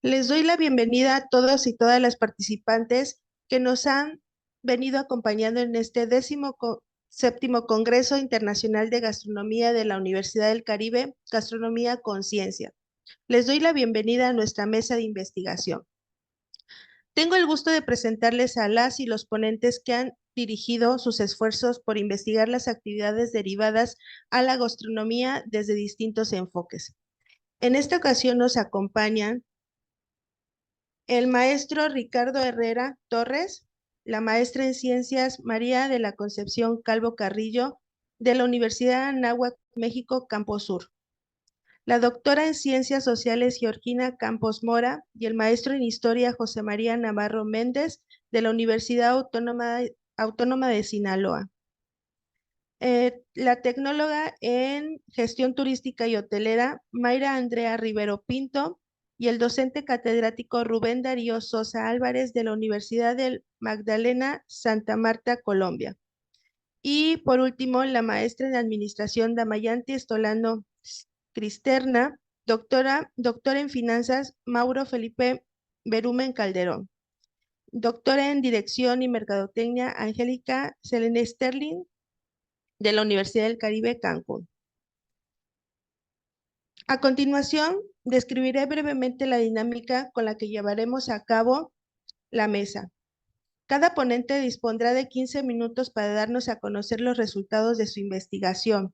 Les doy la bienvenida a todos y todas las participantes que nos han venido acompañando en este séptimo Congreso Internacional de Gastronomía de la Universidad del Caribe, Gastronomía con Ciencia. Les doy la bienvenida a nuestra mesa de investigación. Tengo el gusto de presentarles a las y los ponentes que han dirigido sus esfuerzos por investigar las actividades derivadas a la gastronomía desde distintos enfoques. En esta ocasión nos acompañan el maestro Ricardo Herrera Torres, la maestra en Ciencias María de la Concepción Calvo Carrillo, de la Universidad Anáhuac, México, Campo Sur, la doctora en Ciencias Sociales Georgina Campos Mora y el maestro en Historia José María Navarro Méndez, de la Universidad Autónoma de Sinaloa. La tecnóloga en Gestión Turística y Hotelera, Mayra Andrea Rivero Pinto, y el docente catedrático Rubén Darío Sosa Álvarez de la Universidad del Magdalena, Santa Marta, Colombia. Y por último, la maestra en Administración Damayanti Estolano Cristerna, doctora en Finanzas, Mauro Felipe Berumen Calderón. Doctora en Dirección y Mercadotecnia, Angélica Selene Sterling, de la Universidad del Caribe, Cancún. A continuación, describiré brevemente la dinámica con la que llevaremos a cabo la mesa. Cada ponente dispondrá de 15 minutos para darnos a conocer los resultados de su investigación.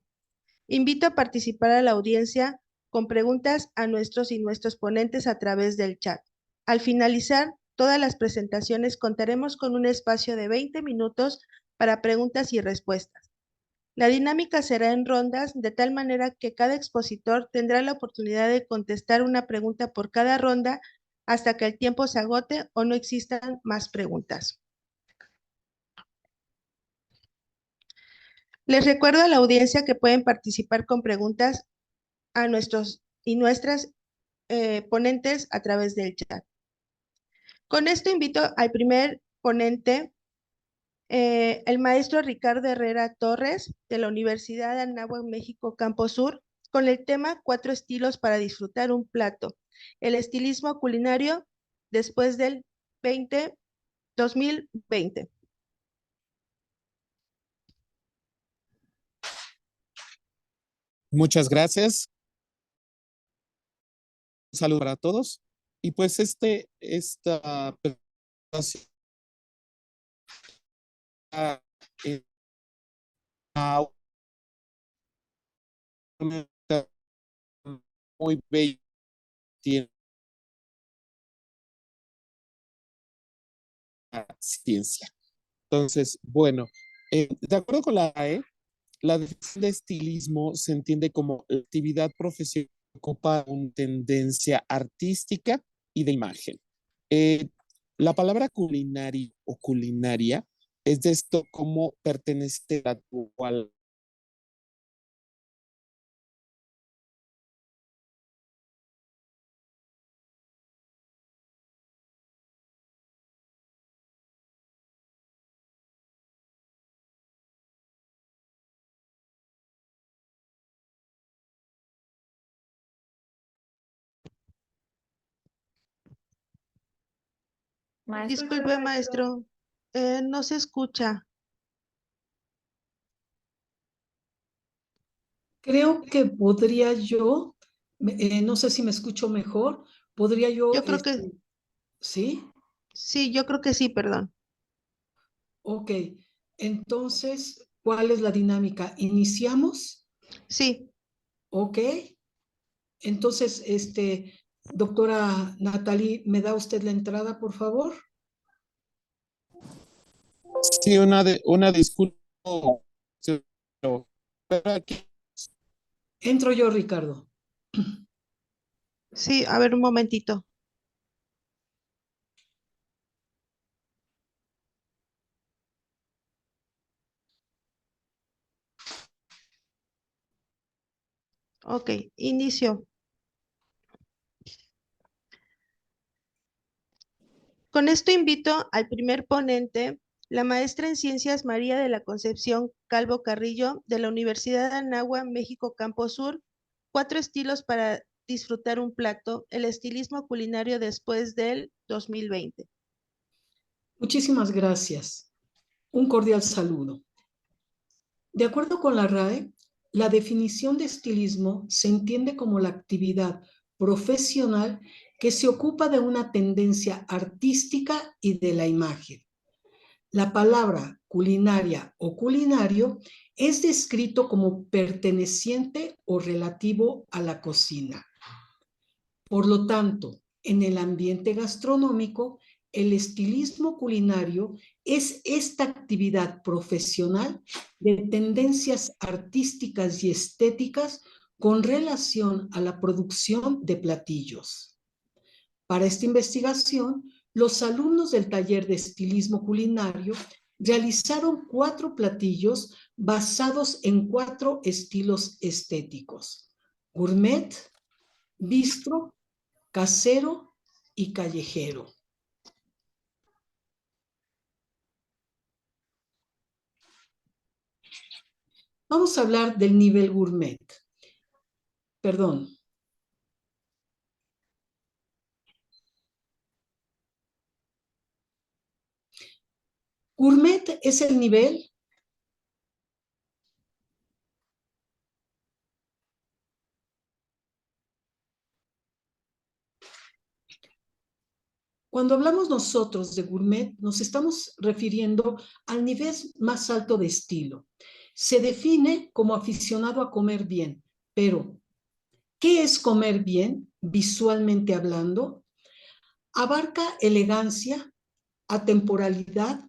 Invito a participar a la audiencia con preguntas a nuestros y nuestros ponentes a través del chat. Al finalizar todas las presentaciones, contaremos con un espacio de 20 minutos para preguntas y respuestas. La dinámica será en rondas, de tal manera que cada expositor tendrá la oportunidad de contestar una pregunta por cada ronda hasta que el tiempo se agote o no existan más preguntas. Les recuerdo a la audiencia que pueden participar con preguntas a nuestros y nuestras ponentes a través del chat. Con esto invito al primer ponente, el maestro Ricardo Herrera Torres, de la Universidad de Anáhuac, México, Campo Sur, con el tema 4 estilos para disfrutar un plato, el estilismo culinario después del 2020. Muchas gracias. Un saludo para todos. Y pues esta presentación muy bella, tiene ciencia. Entonces, bueno, de acuerdo con la AE, la definición de estilismo se entiende como la actividad profesional que ocupa una tendencia artística y de imagen. La palabra culinario o culinaria es de esto como pertenece a tu cual. Disculpe, maestro, no se escucha. Creo que podría yo, no sé si me escucho mejor, podría yo, Yo creo que ¿sí? sí, yo creo que sí, perdón. Ok, entonces, ¿cuál es la dinámica? ¿Iniciamos? Sí, Ok, entonces, doctora Natalie, ¿me da usted la entrada, por favor? Sí, una disculpa. Pero aquí Entro yo, Ricardo. sí, a ver un momentito. Ok, inicio. Con esto invito al primer ponente, la maestra en Ciencias María de la Concepción Calvo Carrillo, de la Universidad de Anáhuac, México, Campo Sur, 4 estilos para disfrutar un plato, el estilismo culinario después del 2020. Muchísimas gracias. Un cordial saludo. De acuerdo con la RAE, la definición de estilismo se entiende como la actividad profesional que se ocupa de una tendencia artística y de la imagen. La palabra culinaria o culinario es descrito como perteneciente o relativo a la cocina. Por lo tanto, en el ambiente gastronómico, el estilismo culinario es esta actividad profesional de tendencias artísticas y estéticas con relación a la producción de platillos. Para esta investigación, los alumnos del taller de estilismo culinario realizaron 4 platillos basados en 4 estilos estéticos: gourmet, bistro, casero y callejero. Vamos a hablar del nivel gourmet. Perdón. Gourmet es el nivel Cuando hablamos nosotros de gourmet, nos estamos refiriendo al nivel más alto de estilo. Se define como aficionado a comer bien, pero ¿qué es comer bien visualmente hablando? Abarca elegancia, atemporalidad,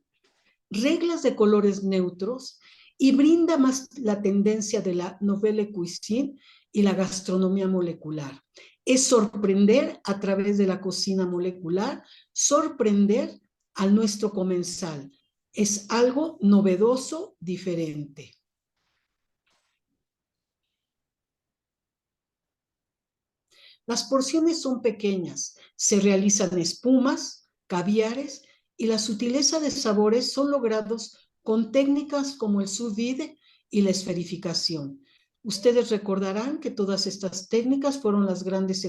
reglas de colores neutros y brinda más la tendencia de la nouvelle cuisine y la gastronomía molecular. Es sorprender a través de la cocina molecular, sorprender a nuestro comensal. Es algo novedoso, diferente. Las porciones son pequeñas, se realizan espumas, caviares y la sutileza de sabores son logrados con técnicas como el sous vide y la esferificación. Ustedes recordarán que todas estas técnicas fueron las grandes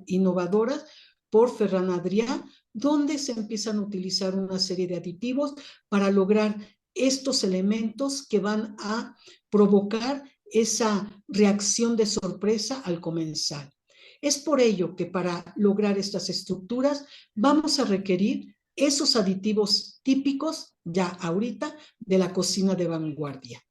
innovadoras por Ferran Adrià, donde se empiezan a utilizar una serie de aditivos para lograr estos elementos que van a provocar esa reacción de sorpresa al comensal. Es por ello que para lograr estas estructuras vamos a requerir esos aditivos típicos ya ahorita de la cocina de vanguardia.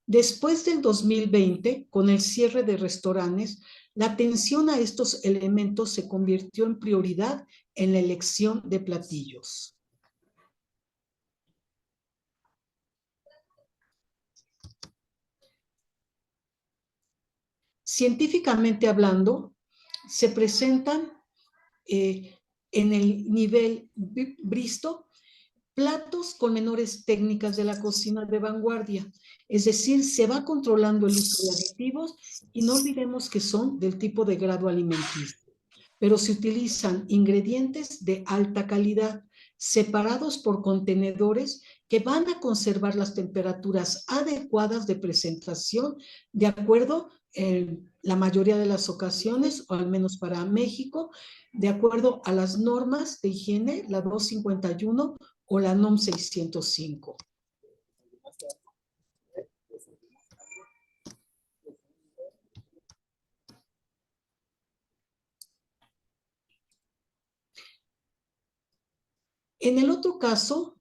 Después del 2020, con el cierre de restaurantes, la atención a estos elementos se convirtió en prioridad en la elección de platillos. Científicamente hablando, se presentan en el nivel Bristow platos con menores técnicas de la cocina de vanguardia. Es decir, se va controlando el uso de aditivos y no olvidemos que son del tipo de grado alimenticio, pero se utilizan ingredientes de alta calidad separados por contenedores que van a conservar las temperaturas adecuadas de presentación de acuerdo en la mayoría de las ocasiones, o al menos para México, de acuerdo a las normas de higiene, la 251 o la NOM 605. En el otro caso,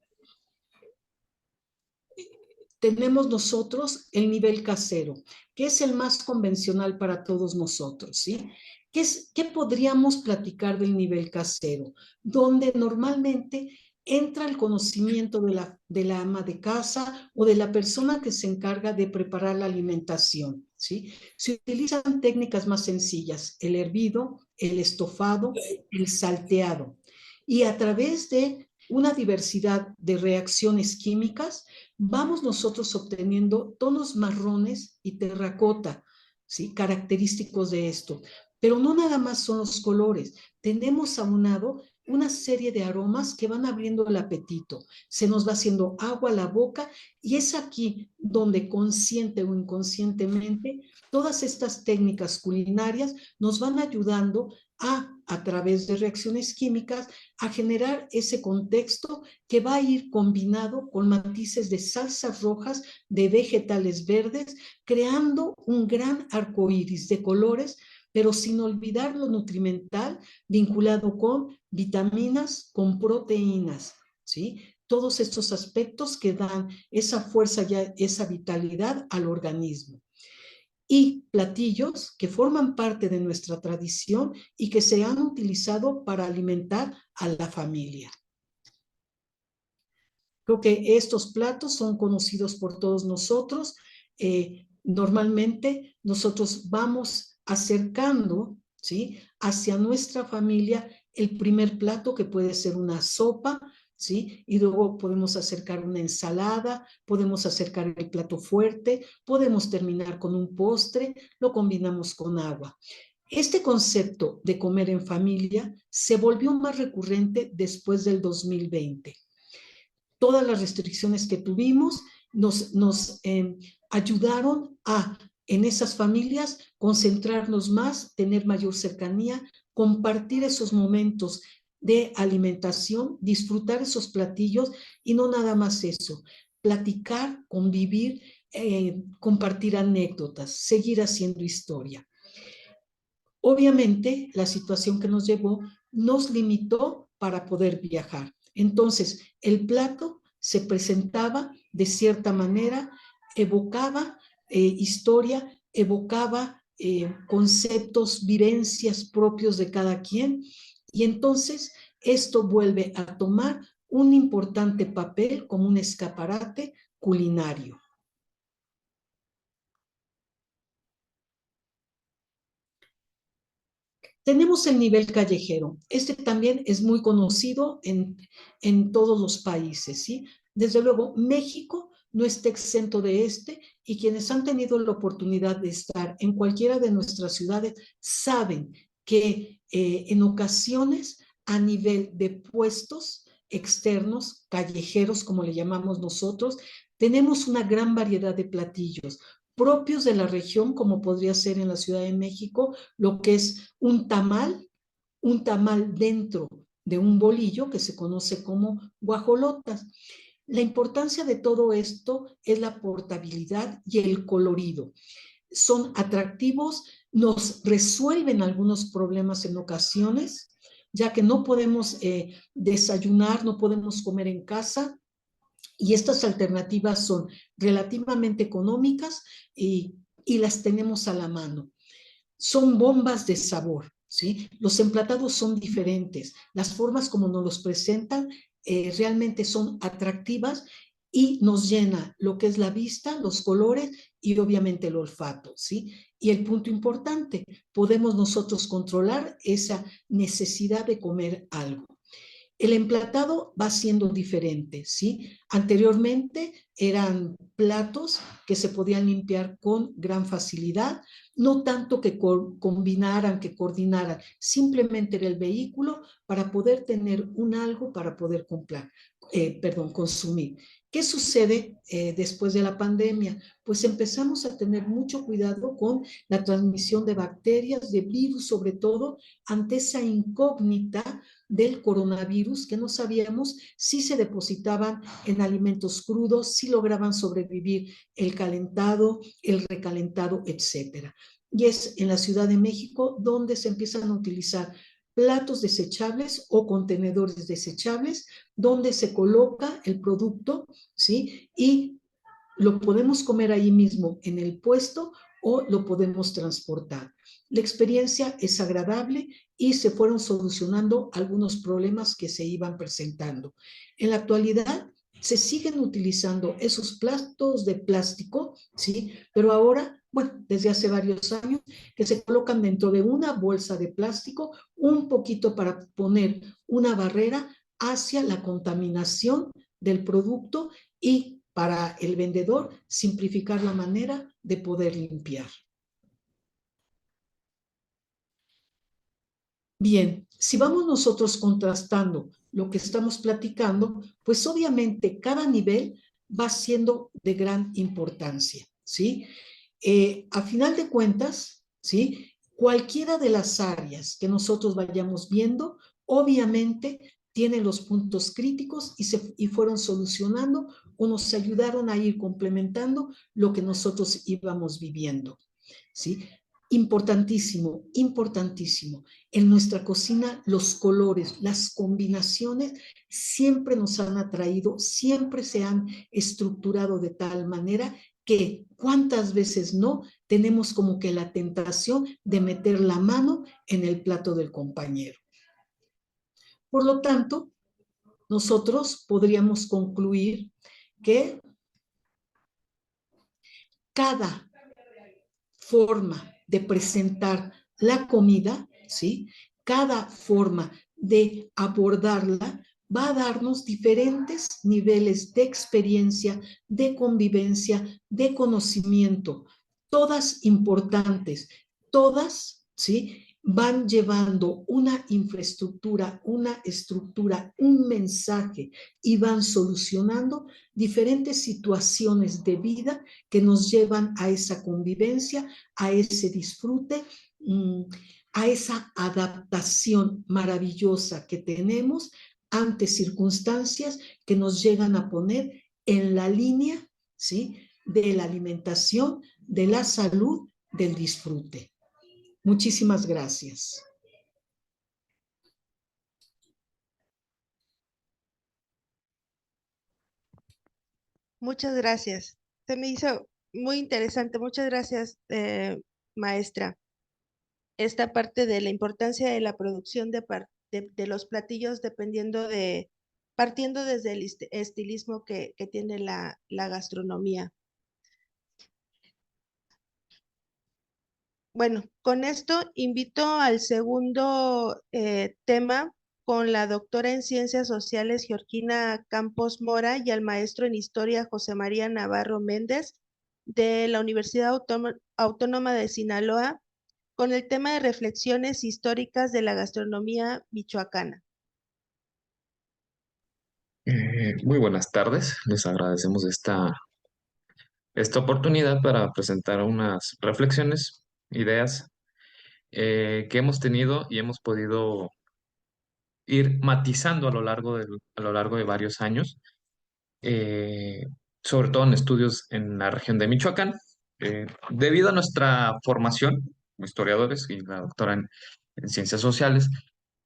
tenemos nosotros el nivel casero, que es el más convencional para todos nosotros, ¿sí? ¿Qué podríamos platicar del nivel casero? Donde normalmente entra el conocimiento de la ama de casa o de la persona que se encarga de preparar la alimentación, ¿sí? Se utilizan técnicas más sencillas, el hervido, el estofado, el salteado. Y a través de una diversidad de reacciones químicas, vamos nosotros obteniendo tonos marrones y terracota, ¿sí? Característicos de esto. Pero no nada más son los colores. Tenemos aunado una serie de aromas que van abriendo el apetito. Se nos va haciendo agua a la boca y es aquí donde consciente o inconscientemente todas estas técnicas culinarias nos van ayudando a través de reacciones químicas, a generar ese contexto que va a ir combinado con matices de salsas rojas, de vegetales verdes, creando un gran arco iris de colores, pero sin olvidar lo nutrimental vinculado con vitaminas, con proteínas, ¿sí? Todos estos aspectos que dan esa fuerza y esa vitalidad al organismo. Y platillos que forman parte de nuestra tradición y que se han utilizado para alimentar a la familia. Creo que estos platos son conocidos por todos nosotros. Normalmente nosotros vamos acercando, ¿sí?, hacia nuestra familia el primer plato, que puede ser una sopa, ¿sí? Y luego podemos acercar una ensalada, podemos acercar el plato fuerte, podemos terminar con un postre, lo combinamos con agua. Este concepto de comer en familia se volvió más recurrente después del 2020. Todas las restricciones que tuvimos nos ayudaron a, en esas familias, concentrarnos más, tener mayor cercanía, compartir esos momentos de alimentación, disfrutar esos platillos y no nada más eso, platicar, convivir, compartir anécdotas, seguir haciendo historia. Obviamente, la situación que nos llevó nos limitó para poder viajar. Entonces, el plato se presentaba de cierta manera, evocaba historia, evocaba conceptos, vivencias propios de cada quien, y entonces esto vuelve a tomar un importante papel como un escaparate culinario. Tenemos el nivel callejero. Este también es muy conocido en todos los países, ¿sí? Desde luego, México no está exento de este, y quienes han tenido la oportunidad de estar en cualquiera de nuestras ciudades saben que en ocasiones, a nivel de puestos externos, callejeros, como le llamamos nosotros, tenemos una gran variedad de platillos propios de la región, como podría ser en la Ciudad de México, lo que es un tamal dentro de un bolillo que se conoce como guajolotas. La importancia de todo esto es la portabilidad y el colorido. Son atractivos, nos resuelven algunos problemas en ocasiones, ya que no podemos desayunar, no podemos comer en casa, y estas alternativas son relativamente económicas y las tenemos a la mano. Son bombas de sabor, ¿sí? Los emplatados son diferentes, las formas como nos los presentan realmente son atractivas y nos llena lo que es la vista, los colores y obviamente el olfato, ¿sí? Y el punto importante, podemos nosotros controlar esa necesidad de comer algo. El emplatado va siendo diferente, ¿sí? Anteriormente eran platos que se podían limpiar con gran facilidad, no tanto que combinaran, que coordinaran, simplemente era el vehículo para poder tener un algo para poder consumir. ¿Qué sucede después de la pandemia? Pues empezamos a tener mucho cuidado con la transmisión de bacterias, de virus, sobre todo ante esa incógnita del coronavirus, que no sabíamos si se depositaban en alimentos crudos, si lograban sobrevivir el calentado, el recalentado, etcétera. Y es en la Ciudad de México donde se empiezan a utilizar platos desechables o contenedores desechables, donde se coloca el producto, ¿sí? Y lo podemos comer ahí mismo en el puesto o lo podemos transportar. La experiencia es agradable y se fueron solucionando algunos problemas que se iban presentando. En la actualidad se siguen utilizando esos platos de plástico, ¿sí? Pero ahora, bueno, desde hace varios años, que se colocan dentro de una bolsa de plástico, un poquito para poner una barrera hacia la contaminación del producto y para el vendedor simplificar la manera de poder limpiar. Bien, si vamos nosotros contrastando lo que estamos platicando, pues obviamente cada nivel va siendo de gran importancia, ¿sí? A final de cuentas, ¿sí? Cualquiera de las áreas que nosotros vayamos viendo, obviamente tiene los puntos críticos y fueron solucionando o nos ayudaron a ir complementando lo que nosotros íbamos viviendo, ¿sí? Importantísimo, importantísimo. En nuestra cocina los colores, las combinaciones siempre nos han atraído, siempre se han estructurado de tal manera que cuántas veces no tenemos como que la tentación de meter la mano en el plato del compañero. Por lo tanto, nosotros podríamos concluir que cada forma de presentar la comida, ¿sí? Cada forma de abordarla va a darnos diferentes niveles de experiencia, de convivencia, de conocimiento, todas importantes, todas, ¿sí? Van llevando una infraestructura, una estructura, un mensaje y van solucionando diferentes situaciones de vida que nos llevan a esa convivencia, a ese disfrute, a esa adaptación maravillosa que tenemos ante circunstancias que nos llegan a poner en la línea, ¿sí? De la alimentación, de la salud, del disfrute. Muchísimas gracias. Muchas gracias. Se me hizo muy interesante. Muchas gracias, maestra. Esta parte de la importancia de la producción de los platillos partiendo desde el estilismo que tiene la gastronomía. Bueno, con esto invito al segundo tema con la doctora en Ciencias Sociales Georgina Campos Mora y al maestro en Historia José María Navarro Méndez de la Universidad Autónoma de Sinaloa con el tema de reflexiones históricas de la gastronomía michoacana. Muy buenas tardes, les agradecemos esta oportunidad para presentar unas reflexiones, ideas que hemos tenido y hemos podido ir matizando a lo largo de varios años, eh, sobre todo en estudios en la región de Michoacán. Debido a nuestra formación como historiadores y la doctora en ciencias sociales,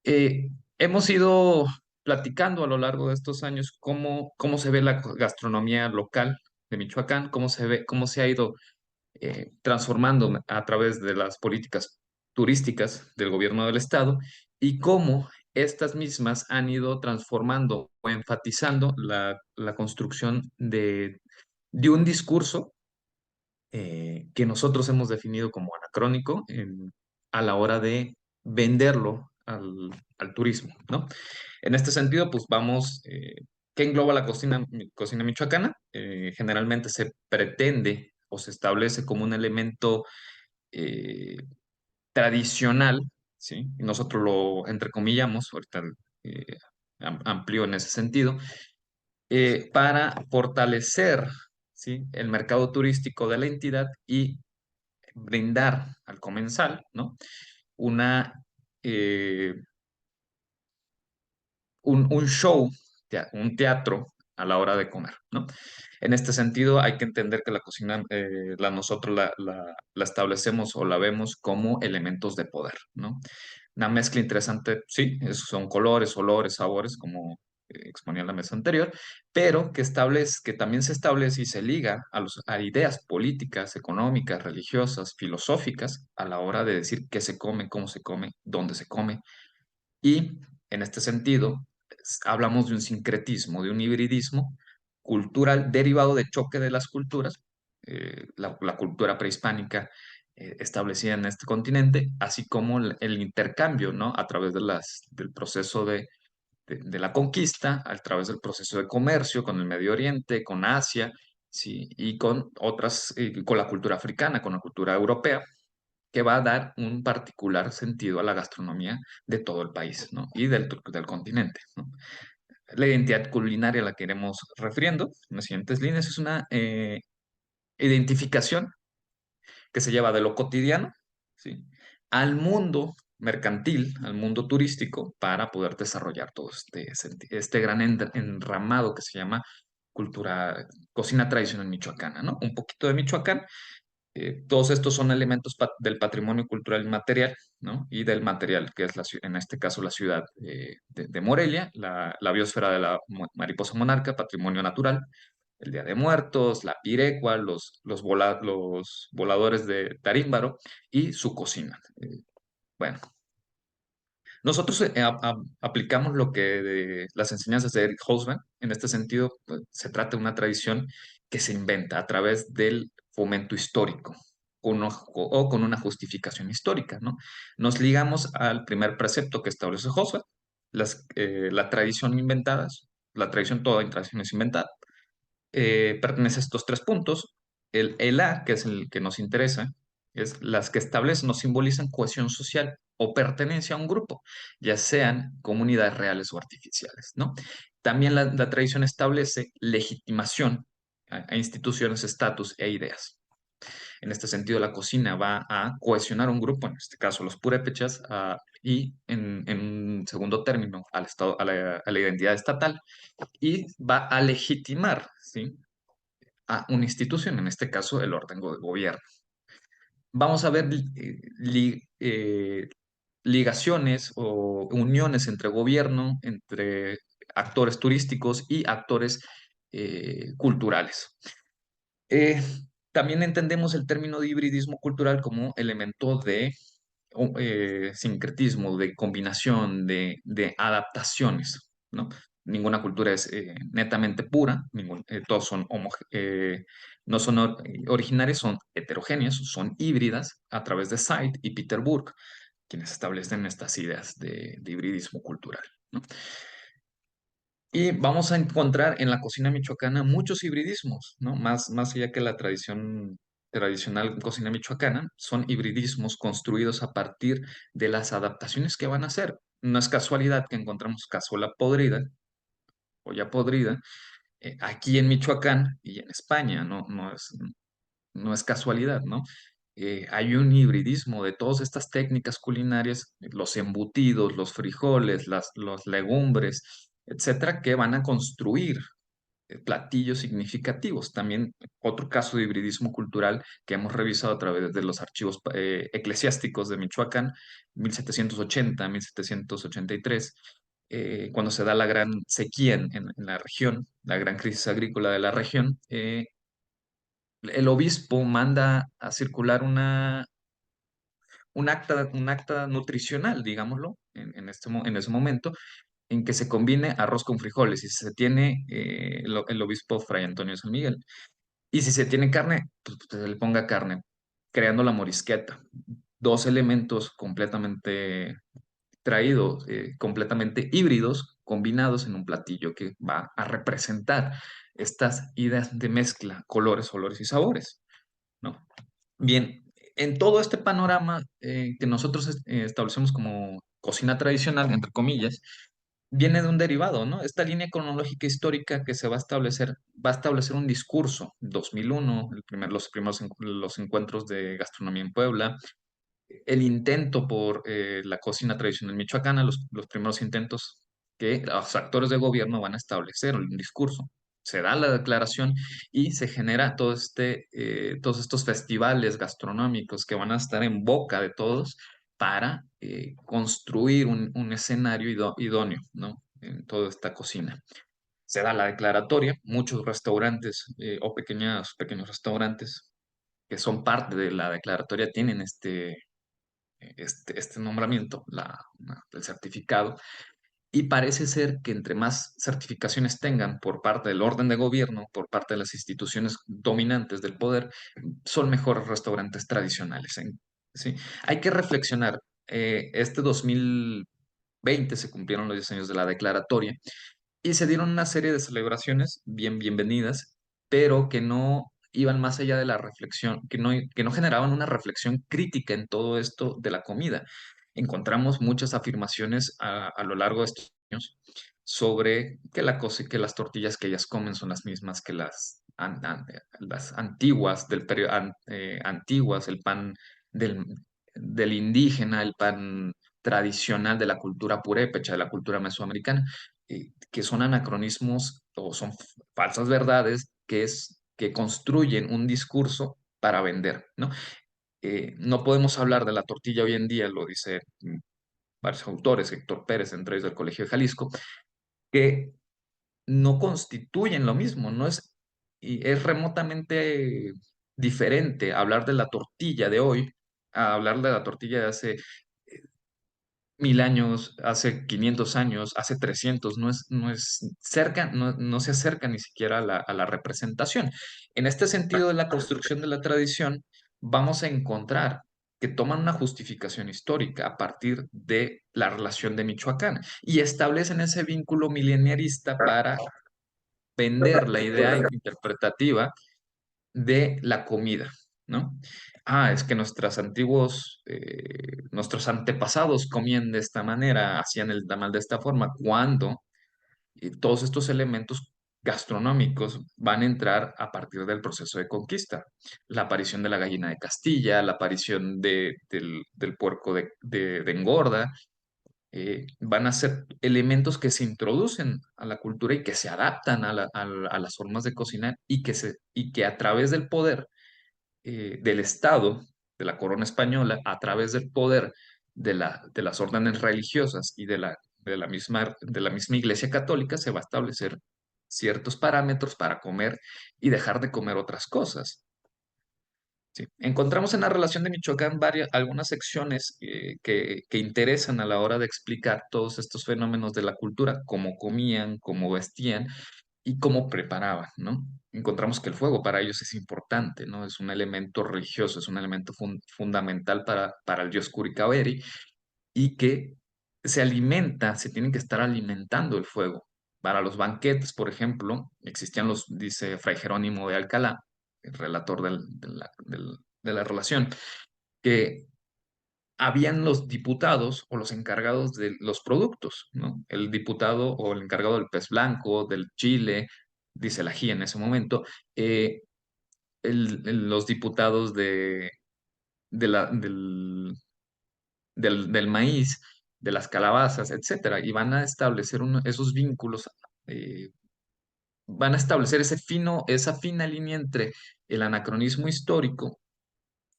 eh, hemos ido platicando a lo largo de estos años cómo se ve la gastronomía local de Michoacán, cómo se ha ido transformando a través de las políticas turísticas del gobierno del estado y cómo estas mismas han ido transformando o enfatizando la construcción de un discurso que nosotros hemos definido como anacrónico a la hora de venderlo al turismo, ¿no? En este sentido, pues vamos, ¿qué engloba la cocina michoacana? Generalmente se pretende o se establece como un elemento eh, tradicional, ¿sí? Y nosotros lo entrecomillamos, ahorita eh, amplío en ese sentido, para fortalecer, ¿sí? El mercado turístico de la entidad y brindar al comensal, ¿no? Una, eh, un show, un teatro a la hora de comer, ¿no? En este sentido, hay que entender que la cocina, nosotros la establecemos o la vemos como elementos de poder, ¿no? Una mezcla interesante, sí, son colores, olores, sabores, como exponía en la mesa anterior, pero que también se establece y se liga a ideas políticas, económicas, religiosas, filosóficas, a la hora de decir qué se come, cómo se come, dónde se come, y en este sentido, hablamos de un sincretismo, de un hibridismo cultural derivado de choque de las culturas, la cultura prehispánica establecida en este continente, así como el intercambio, ¿no? A través del proceso de la conquista, a través del proceso de comercio con el Medio Oriente, con Asia, ¿sí? Y con otras, con la cultura africana, con la cultura europea que va a dar un particular sentido a la gastronomía de todo el país, ¿no? Y del continente, ¿no? La identidad culinaria a la que iremos refiriendo en las siguientes líneas es una identificación que se lleva de lo cotidiano, ¿sí? Al mundo mercantil, al mundo turístico, para poder desarrollar todo este gran enramado que se llama cultura, cocina tradicional michoacana, ¿no? Un poquito de Michoacán. Todos estos son elementos del patrimonio cultural inmaterial, ¿no? Y del material, que es en este caso la ciudad de Morelia, la biosfera de la mariposa monarca, patrimonio natural, el Día de Muertos, la pirecua, los voladores de Tarímbaro y su cocina. Bueno, nosotros aplicamos las enseñanzas de Eric Hobsbawm. En este sentido, pues, se trata de una tradición que se inventa a través del fomento histórico o con una justificación histórica, ¿no? Nos ligamos al primer precepto que establece Hobsbawm, la tradición inventada, la tradición, toda tradición es inventada, pertenece a estos tres puntos. El A, que es el que nos interesa, es las que establecen o simbolizan cohesión social o pertenencia a un grupo, ya sean comunidades reales o artificiales, ¿no? También la tradición establece legitimación a instituciones, estatus e ideas. En este sentido, la cocina va a cohesionar un grupo, en este caso los purépechas, y en un segundo término al estado, a la identidad estatal, y va a legitimar, ¿sí?, a una institución, en este caso el orden de gobierno. Vamos a ver ligaciones o uniones entre gobierno, entre actores turísticos y actores culturales. Eh, También entendemos el término de hibridismo cultural como elemento de sincretismo, de combinación, de adaptaciones, ¿no? Ninguna cultura es netamente pura, todos son no son originarias, son heterogéneas, son híbridas a través de Said y Peter Burke, quienes establecen estas ideas de hibridismo cultural, ¿no? Y vamos a encontrar en la cocina michoacana muchos hibridismos, ¿no? Más allá que la tradicional cocina michoacana, son hibridismos construidos a partir de las adaptaciones que van a hacer. No es casualidad que encontramos cazuela podrida o ya podrida aquí en Michoacán y en España, no es casualidad, ¿no? Hay un hibridismo de todas estas técnicas culinarias, los embutidos, los frijoles, las legumbres, etcétera, que van a construir platillos significativos. También otro caso de hibridismo cultural que hemos revisado a través de los archivos eclesiásticos de Michoacán, 1780, 1783, cuando se da la gran sequía en la región, la gran crisis agrícola de la región. El obispo manda a circular un acta nutricional, digámoslo, en ese momento, en que se combine arroz con frijoles y se tiene el obispo Fray Antonio de San Miguel. Y si se tiene carne, pues se le ponga carne, creando la morisqueta. Dos elementos completamente traídos, completamente híbridos, combinados en un platillo que va a representar estas ideas de mezcla, colores, olores y sabores, ¿no? Bien, en todo este panorama que nosotros establecemos como cocina tradicional, entre comillas, viene de un derivado, ¿no? Esta línea cronológica histórica que se va a establecer un discurso. 2001, los encuentros de gastronomía en Puebla, el intento por la cocina tradicional michoacana, los primeros intentos que los actores de gobierno van a establecer un discurso. Se da la declaración y se genera todos estos festivales gastronómicos que van a estar en boca de todos para construir un escenario idóneo, ¿no?, en toda esta cocina. Se da la declaratoria, muchos restaurantes o pequeños restaurantes que son parte de la declaratoria tienen este nombramiento, el certificado, y parece ser que entre más certificaciones tengan por parte del orden de gobierno, por parte de las instituciones dominantes del poder, son mejores restaurantes tradicionales, ¿sí? Hay que reflexionar. Este 2020 se cumplieron los 10 años de la declaratoria y se dieron una serie de celebraciones bienvenidas, pero que no iban más allá de la reflexión, que no generaban una reflexión crítica en todo esto de la comida. Encontramos muchas afirmaciones a lo largo de estos años sobre que que las tortillas que ellas comen son las mismas que las antiguas antiguas, el pan del, del indígena, el pan tradicional de la cultura purépecha, de la cultura mesoamericana, que son anacronismos o son falsas verdades que construyen un discurso para vender, ¿no? No podemos hablar de la tortilla hoy en día, lo dice varios autores, Héctor Pérez, entre ellos del Colegio de Jalisco, que no constituyen lo mismo, y es remotamente diferente hablar de la tortilla de hoy a hablar de la tortilla de hace 1000 años, hace 500 años, hace 300, no es cerca, no se acerca ni siquiera a la representación. En este sentido de la construcción de la tradición, vamos a encontrar que toman una justificación histórica a partir de la relación de Michoacán y establecen ese vínculo mileniarista para vender la idea interpretativa de la comida, ¿no? Es que nuestros antepasados comían de esta manera, hacían el tamal de esta forma, cuando todos estos elementos gastronómicos van a entrar a partir del proceso de conquista. La aparición de la gallina de Castilla, la aparición del puerco de engorda, van a ser elementos que se introducen a la cultura y que se adaptan a las formas de cocinar y que a través del poder del Estado, de la corona española, a través del poder de las órdenes religiosas y de la misma Iglesia Católica, se va a establecer ciertos parámetros para comer y dejar de comer otras cosas. Sí. Encontramos en la relación de Michoacán algunas secciones que interesan a la hora de explicar todos estos fenómenos de la cultura, cómo comían, cómo vestían y cómo preparaban, ¿no? Encontramos que el fuego para ellos es importante, ¿no? Es un elemento religioso, es un elemento fundamental para el dios Curicaberri y que se tienen que estar alimentando el fuego. Para los banquetes, por ejemplo, dice Fray Jerónimo de Alcalá, el relator de la relación, que habían los diputados o los encargados de los productos, ¿no? El diputado o el encargado del pez blanco, del chile, dice el ají en ese momento, eh, los diputados de la- del maíz, de las calabazas, etcétera, y van a establecer esos vínculos, eh, van a establecer esa fina línea entre el anacronismo histórico,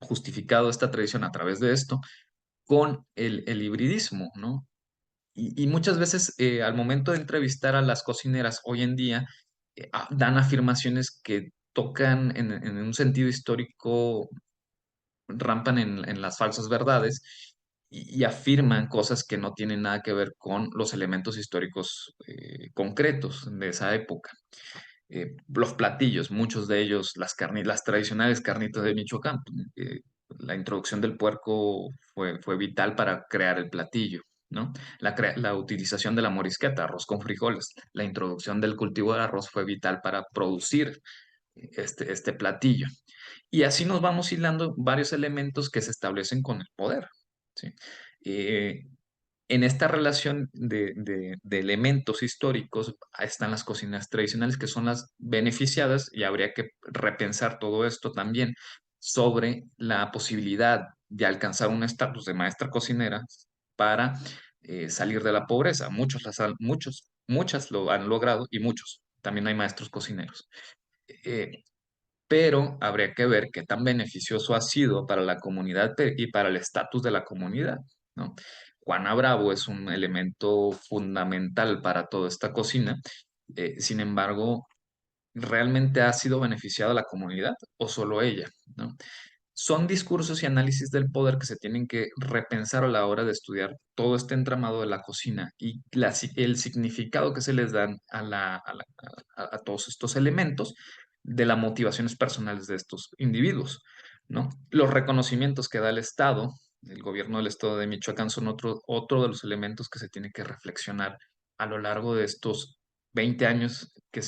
justificado esta tradición a través de esto, con el hibridismo, ¿no? Y muchas veces al momento de entrevistar a las cocineras hoy en día, dan afirmaciones que tocan en un sentido histórico, rampan en las falsas verdades y afirman cosas que no tienen nada que ver con los elementos históricos concretos de esa época. Los platillos, muchos de ellos, las tradicionales carnitas de Michoacán. La introducción del puerco fue vital para crear el platillo, ¿no? La utilización de la morisqueta, arroz con frijoles, la introducción del cultivo de arroz fue vital para producir este platillo. Y así nos vamos hilando varios elementos que se establecen con el poder, ¿sí? Eh, en esta relación de elementos históricos están las cocinas tradicionales que son las beneficiadas y habría que repensar todo esto también sobre la posibilidad de alcanzar un estatus de maestra cocinera para salir de la pobreza. Muchas lo han logrado y muchos. También hay maestros cocineros. Eh, pero habría que ver qué tan beneficioso ha sido para la comunidad y para el estatus de la comunidad, ¿no? Juana Bravo es un elemento fundamental para toda esta cocina. Sin embargo, ¿realmente ha sido beneficiada la comunidad o solo ella, ¿no? Son discursos y análisis del poder que se tienen que repensar a la hora de estudiar todo este entramado de la cocina y el significado que se les dan a todos estos elementos de las motivaciones personales de estos individuos, ¿no? Los reconocimientos que da el gobierno del estado de Michoacán, son otro de los elementos que se tiene que reflexionar a lo largo de estos 20 años que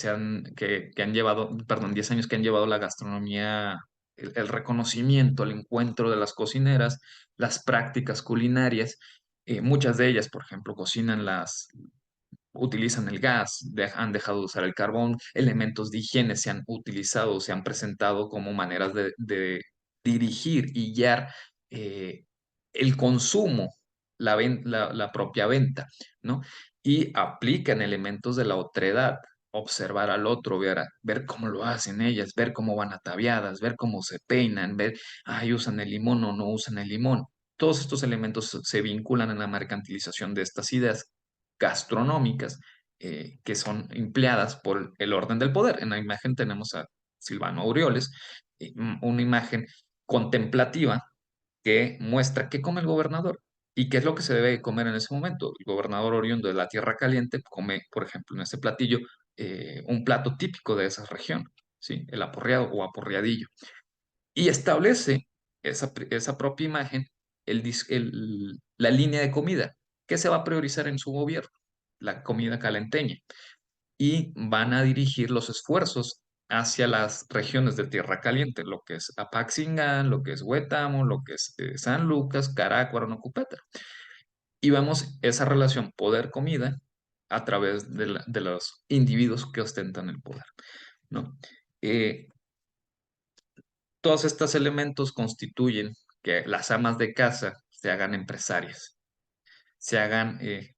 han llevado, perdón, 10 años que han llevado la gastronomía, el reconocimiento, el encuentro de las cocineras, las prácticas culinarias. Muchas de ellas, por ejemplo, utilizan el gas, han dejado de usar el carbón, elementos de higiene se han utilizado, se han presentado como maneras de dirigir y guiar el consumo, la propia venta, ¿no? Y aplican elementos de la otredad, observar al otro, ver cómo lo hacen ellas, ver cómo van ataviadas, ver cómo se peinan, ver, ay, usan el limón o no usan el limón. Todos estos elementos se vinculan en la mercantilización de estas ideas gastronómicas que son empleadas por el orden del poder. En la imagen tenemos a Silvano Aureoles, una imagen contemplativa que muestra qué come el gobernador y qué es lo que se debe comer en ese momento. El gobernador oriundo de la Tierra Caliente come, por ejemplo, en este platillo, un plato típico de esa región, ¿sí? El aporreado o aporreadillo. Y establece esa propia imagen la línea de comida que se va a priorizar en su gobierno, la comida calenteña, y van a dirigir los esfuerzos hacia las regiones de Tierra Caliente, lo que es Apaxingán, lo que es Huetamo, lo que es San Lucas, Carácuaro, Nocupétaro. Y vemos esa relación poder-comida a través de los individuos que ostentan el poder, ¿no? Eh, Todos estos elementos constituyen que las amas de casa se hagan empresarias,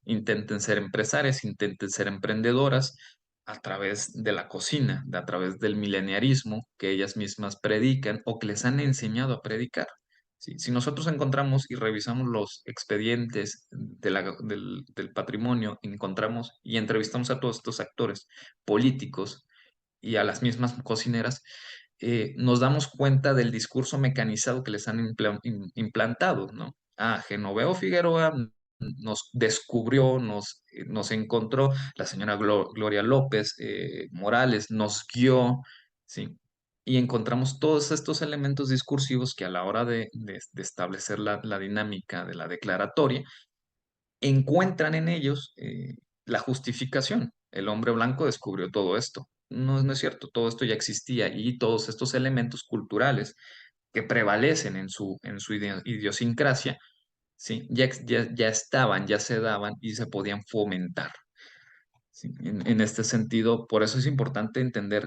intenten ser empresarias, intenten ser emprendedoras a través de la cocina, a través del mileniarismo que ellas mismas predican o que les han enseñado a predicar. ¿Sí? Si nosotros encontramos y revisamos los expedientes del patrimonio, encontramos y entrevistamos a todos estos actores políticos y a las mismas cocineras, nos damos cuenta del discurso mecanizado que les han implantado, ¿no? Genoveo Figueroa nos descubrió, nos encontró, la señora Gloria López Morales nos guió, ¿sí? Y encontramos todos estos elementos discursivos que a la hora de establecer la dinámica de la declaratoria, encuentran en ellos la justificación. El hombre blanco descubrió todo esto. No, no es cierto, todo esto ya existía y todos estos elementos culturales que prevalecen en su idiosincrasia, ¿sí? Ya estaban, ya se daban y se podían fomentar. ¿Sí? En este sentido, por eso es importante entender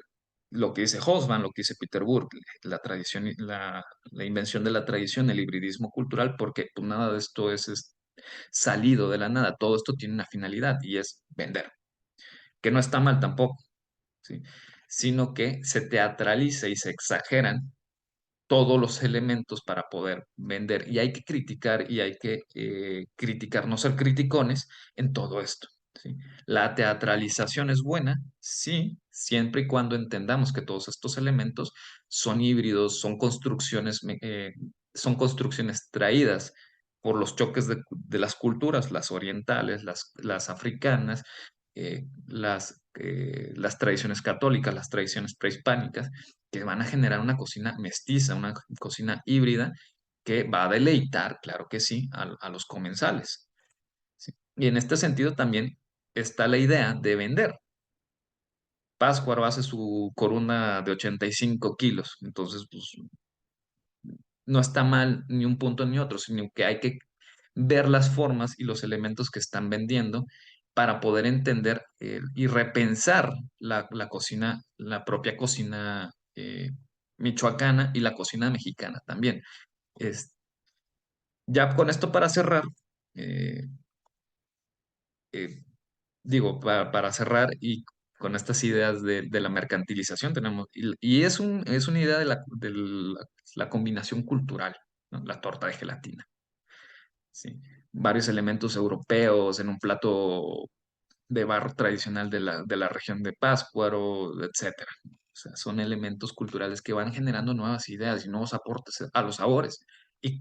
lo que dice Hobsbawm, lo que dice Peter Burke, la tradición, la invención de la tradición, el hibridismo cultural, porque pues, nada de esto es salido de la nada. Todo esto tiene una finalidad y es vender, que no está mal tampoco, ¿sí? Sino que se teatraliza y se exageran todos los elementos para poder vender. Y hay que criticar y hay que criticar, no ser criticones en todo esto. ¿Sí? La teatralización es buena, sí, siempre y cuando entendamos que todos estos elementos son híbridos, son construcciones traídas por los choques de las culturas, las orientales, las africanas, las tradiciones católicas, las tradiciones prehispánicas, que van a generar una cocina mestiza, una cocina híbrida que va a deleitar, claro que sí, a los comensales. ¿Sí? Y en este sentido también está la idea de vender. Pátzcuaro hace su corona de 85 kilos, entonces pues, no está mal ni un punto ni otro, sino que hay que ver las formas y los elementos que están vendiendo para poder entender y repensar la cocina, la propia cocina michoacana y la cocina mexicana también. Es, ya con esto para cerrar, eh, eh, digo, para cerrar y con estas ideas de la mercantilización tenemos, y es una idea de la combinación cultural, ¿no? La torta de gelatina. ¿Sí? Varios elementos europeos en un plato de barro tradicional de la región de Pátzcuaro, etcétera. O sea, son elementos culturales que van generando nuevas ideas y nuevos aportes a los sabores. E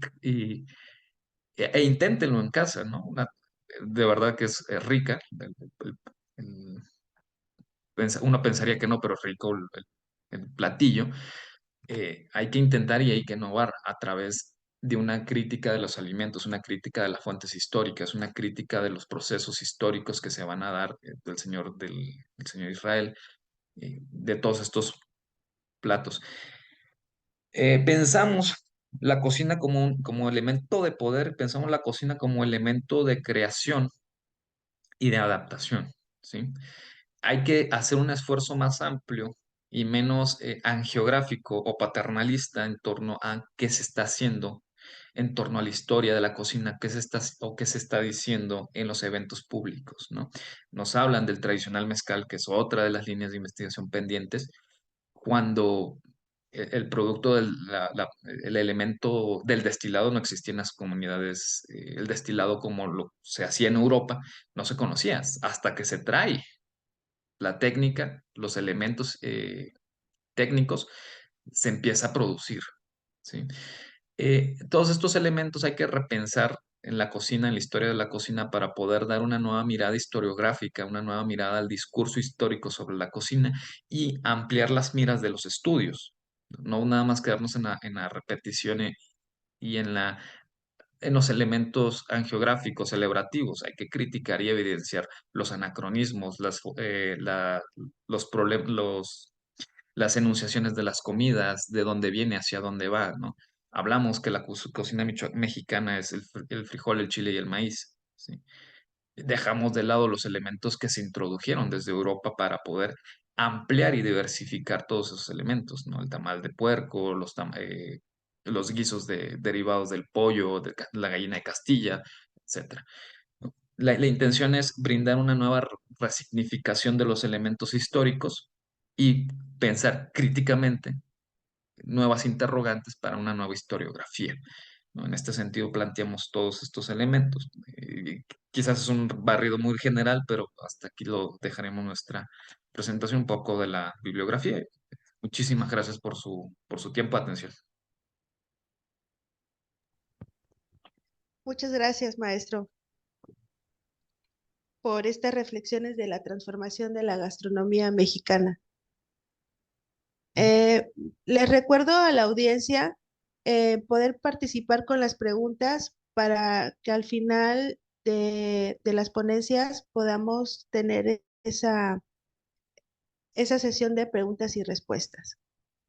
inténtenlo en casa, ¿no? De verdad que es rica. El- Uno pensaría que no, pero es rico el platillo. Hay que intentar y hay que innovar a través de una crítica de los alimentos, una crítica de las fuentes históricas, una crítica de los procesos históricos que se van a dar del señor Israel, de todos estos platos. Pensamos la cocina como elemento de poder, pensamos la cocina como elemento de creación y de adaptación, ¿sí? Hay que hacer un esfuerzo más amplio y menos angiográfico o paternalista en torno a qué se está haciendo, en torno a la historia de la cocina, qué se está diciendo en los eventos públicos, ¿no? Nos hablan del tradicional mezcal, que es otra de las líneas de investigación pendientes, cuando el producto el elemento del destilado no existía en las comunidades, el destilado como lo se hacía en Europa, no se conocía hasta que se trae la técnica, los elementos técnicos, se empieza a producir, ¿sí? Todos estos elementos hay que repensar en la cocina, en la historia de la cocina, para poder dar una nueva mirada historiográfica, una nueva mirada al discurso histórico sobre la cocina y ampliar las miras de los estudios. No nada más quedarnos en la repetición y en los elementos angiográficos, celebrativos. Hay que criticar y evidenciar los anacronismos, los problemas, las enunciaciones de las comidas, de dónde viene, hacia dónde va, ¿no? Hablamos que la cocina mexicana es el frijol, el chile y el maíz, ¿sí? Dejamos de lado los elementos que se introdujeron desde Europa para poder ampliar y diversificar todos esos elementos, ¿no? El tamal de puerco, los guisos derivados del pollo, la gallina de Castilla, etcétera. La intención es brindar una nueva resignificación de los elementos históricos y pensar críticamente nuevas interrogantes para una nueva historiografía, ¿no? En este sentido planteamos todos estos elementos. Quizás es un barrido muy general, pero hasta aquí lo dejaremos nuestra presentación un poco de la bibliografía. Muchísimas gracias por su tiempo y atención. Muchas gracias, maestro, por estas reflexiones de la transformación de la gastronomía mexicana. Les recuerdo a la audiencia poder participar con las preguntas para que al final de las ponencias podamos tener esa sesión de preguntas y respuestas.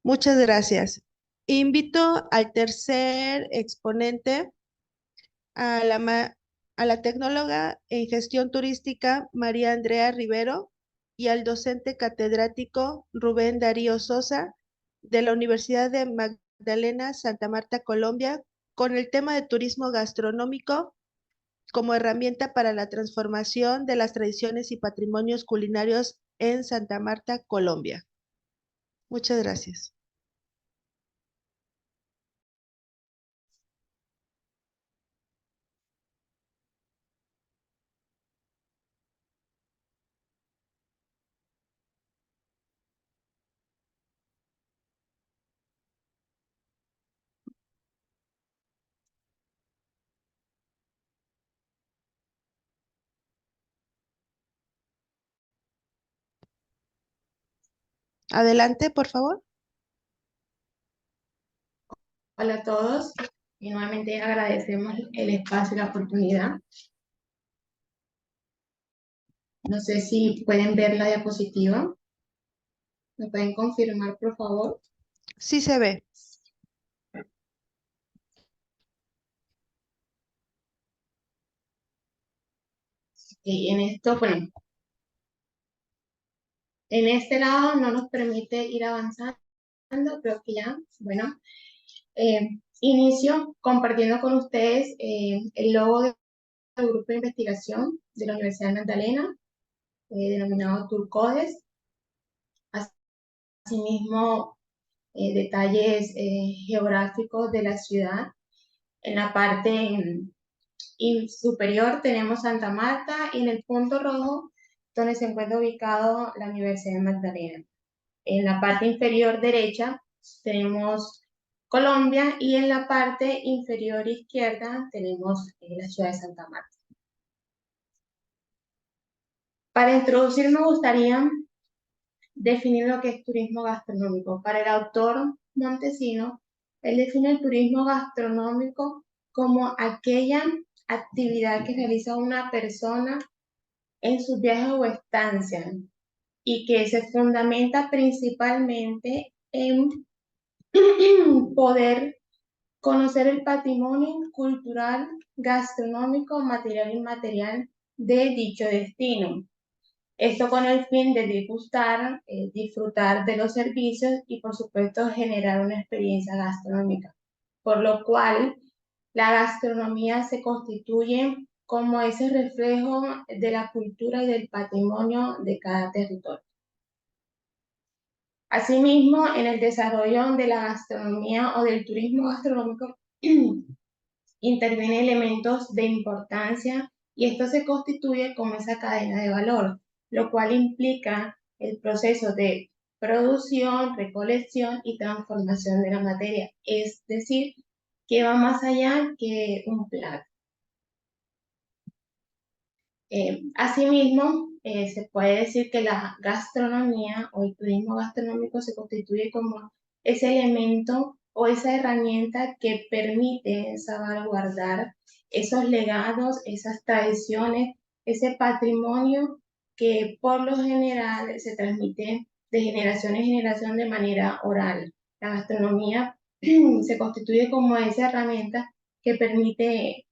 Muchas gracias. Invito al tercer exponente, a a la tecnóloga en gestión turística María Andrea Rivero y al docente catedrático Rubén Darío Sosa de la Universidad de Magdalena, Santa Marta, Colombia, con el tema de turismo gastronómico como herramienta para la transformación de las tradiciones y patrimonios culinarios en Santa Marta, Colombia. Muchas gracias. Adelante, por favor. Hola a todos y nuevamente agradecemos el espacio y la oportunidad. No sé si pueden ver la diapositiva. ¿Me pueden confirmar, por favor? Sí se ve. En esto, bueno, en este lado no nos permite ir avanzando, creo que ya, bueno. Inicio compartiendo con ustedes el logo del grupo de investigación de la Universidad de Magdalena, denominado Turcodes. Asimismo, detalles geográficos de la ciudad. En la parte superior tenemos Santa Marta y en el punto rojo donde se encuentra ubicado la Universidad de Magdalena. En la parte inferior derecha tenemos Colombia y en la parte inferior izquierda tenemos la ciudad de Santa Marta. Para introducir me gustaría definir lo que es turismo gastronómico. Para el autor Montesino, Él define el turismo gastronómico como aquella actividad que realiza una persona en sus viajes o estancias y que se fundamenta principalmente en poder conocer el patrimonio cultural, gastronómico, material e inmaterial de dicho destino. Esto con el fin de degustar, disfrutar de los servicios y por supuesto generar una experiencia gastronómica. Por lo cual la gastronomía se constituye como ese reflejo de la cultura y del patrimonio de cada territorio. Asimismo, en el desarrollo de la gastronomía o del turismo gastronómico intervienen elementos de importancia y esto se constituye como esa cadena de valor, lo cual implica el proceso de producción, recolección y transformación de la materia, es decir, que va más allá que un plato. Asimismo, se puede decir que la gastronomía o el turismo gastronómico se constituye como ese elemento o esa herramienta que permite salvaguardar esos legados, esas tradiciones, ese patrimonio que por lo general se transmite de generación en generación de manera oral. La gastronomía se constituye como esa herramienta que permite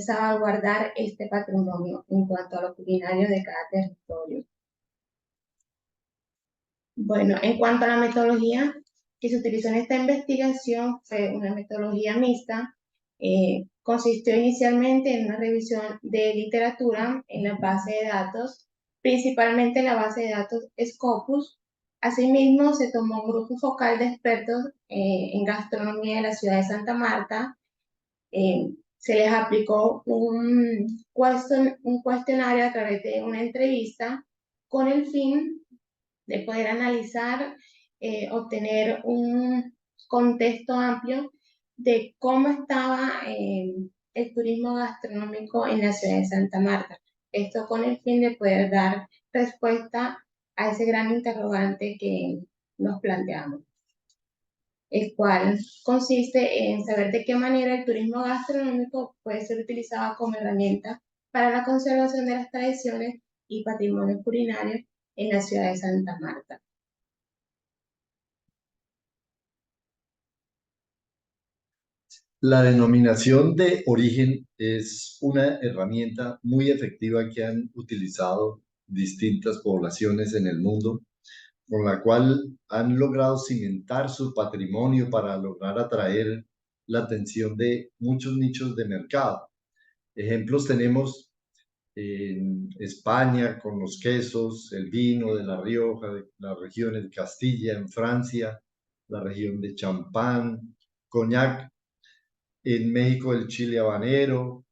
salvaguardar este patrimonio en cuanto a lo culinario de cada territorio. Bueno, en cuanto a la metodología que se utilizó en esta investigación, fue una metodología mixta. Consistió inicialmente en una revisión de literatura en la base de datos, principalmente en la base de datos Scopus. Asimismo, se tomó un grupo focal de expertos en gastronomía de la ciudad de Santa Marta. Se les aplicó un cuestionario a través de una entrevista con el fin de poder analizar, obtener un contexto amplio de cómo estaba el turismo gastronómico en la ciudad de Santa Marta. Esto con el fin de poder dar respuesta a ese gran interrogante que nos planteamos, el cual consiste en saber de qué manera el turismo gastronómico puede ser utilizado como herramienta para la conservación de las tradiciones y patrimonio culinario en la ciudad de Santa Marta. La denominación de origen es una herramienta muy efectiva que han utilizado distintas poblaciones en el mundo, con la cual han logrado cimentar su patrimonio para lograr atraer la atención de muchos nichos de mercado. Ejemplos tenemos en España con los quesos, el vino de La Rioja, de las regiones de Castilla, en Francia, la región de Champán, Coñac, en México el chile habanero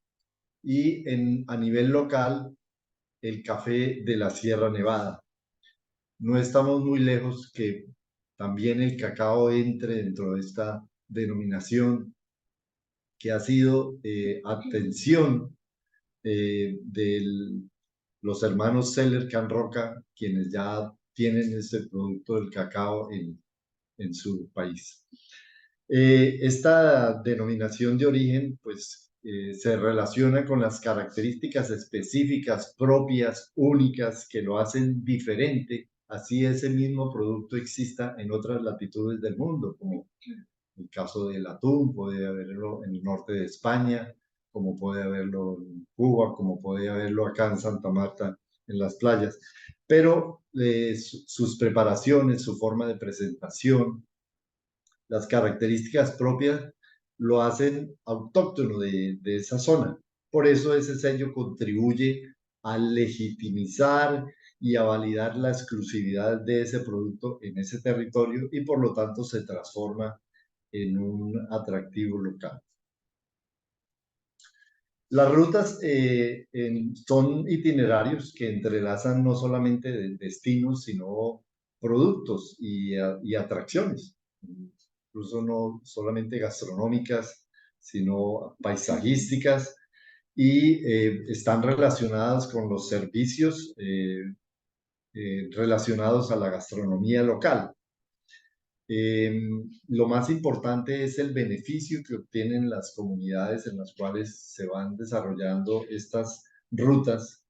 y a nivel local el café de la Sierra Nevada. No estamos muy lejos que también el cacao entre dentro de esta denominación, que ha sido atención de los hermanos Seller Can Roca, quienes ya tienen este producto del cacao en su país. Esta denominación de origen, pues, se relaciona con las características específicas, propias, únicas, que lo hacen diferente, así ese mismo producto exista en otras latitudes del mundo, como el caso del atún, puede haberlo en el norte de España, como puede haberlo en Cuba, como puede haberlo acá en Santa Marta, en las playas. Pero sus preparaciones, su forma de presentación, las características propias lo hacen autóctono de esa zona. Por eso ese sello contribuye a legitimizar y a validar la exclusividad de ese producto en ese territorio y por lo tanto se transforma en un atractivo local. Las rutas son itinerarios que entrelazan no solamente destinos, sino productos y atracciones, incluso no solamente gastronómicas, sino paisajísticas, y están relacionadas con los servicios relacionados a la gastronomía local. Lo más importante es el beneficio que obtienen las comunidades en las cuales se van desarrollando estas rutas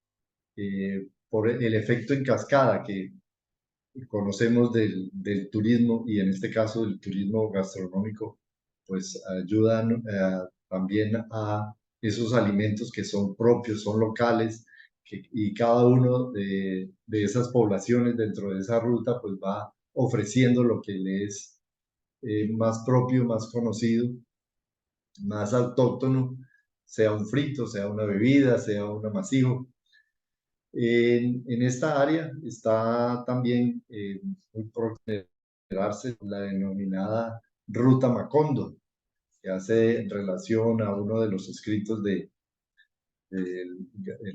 por el efecto en cascada que conocemos del turismo, y en este caso del turismo gastronómico, pues ayudan también a esos alimentos que son propios, son locales, y cada uno de esas poblaciones dentro de esa ruta pues va ofreciendo lo que le es más propio, más conocido, más autóctono, sea un frito, sea una bebida, sea un amasijo. En esta área está también muy por considerarse la denominada Ruta Macondo, que hace relación a uno de los escritos del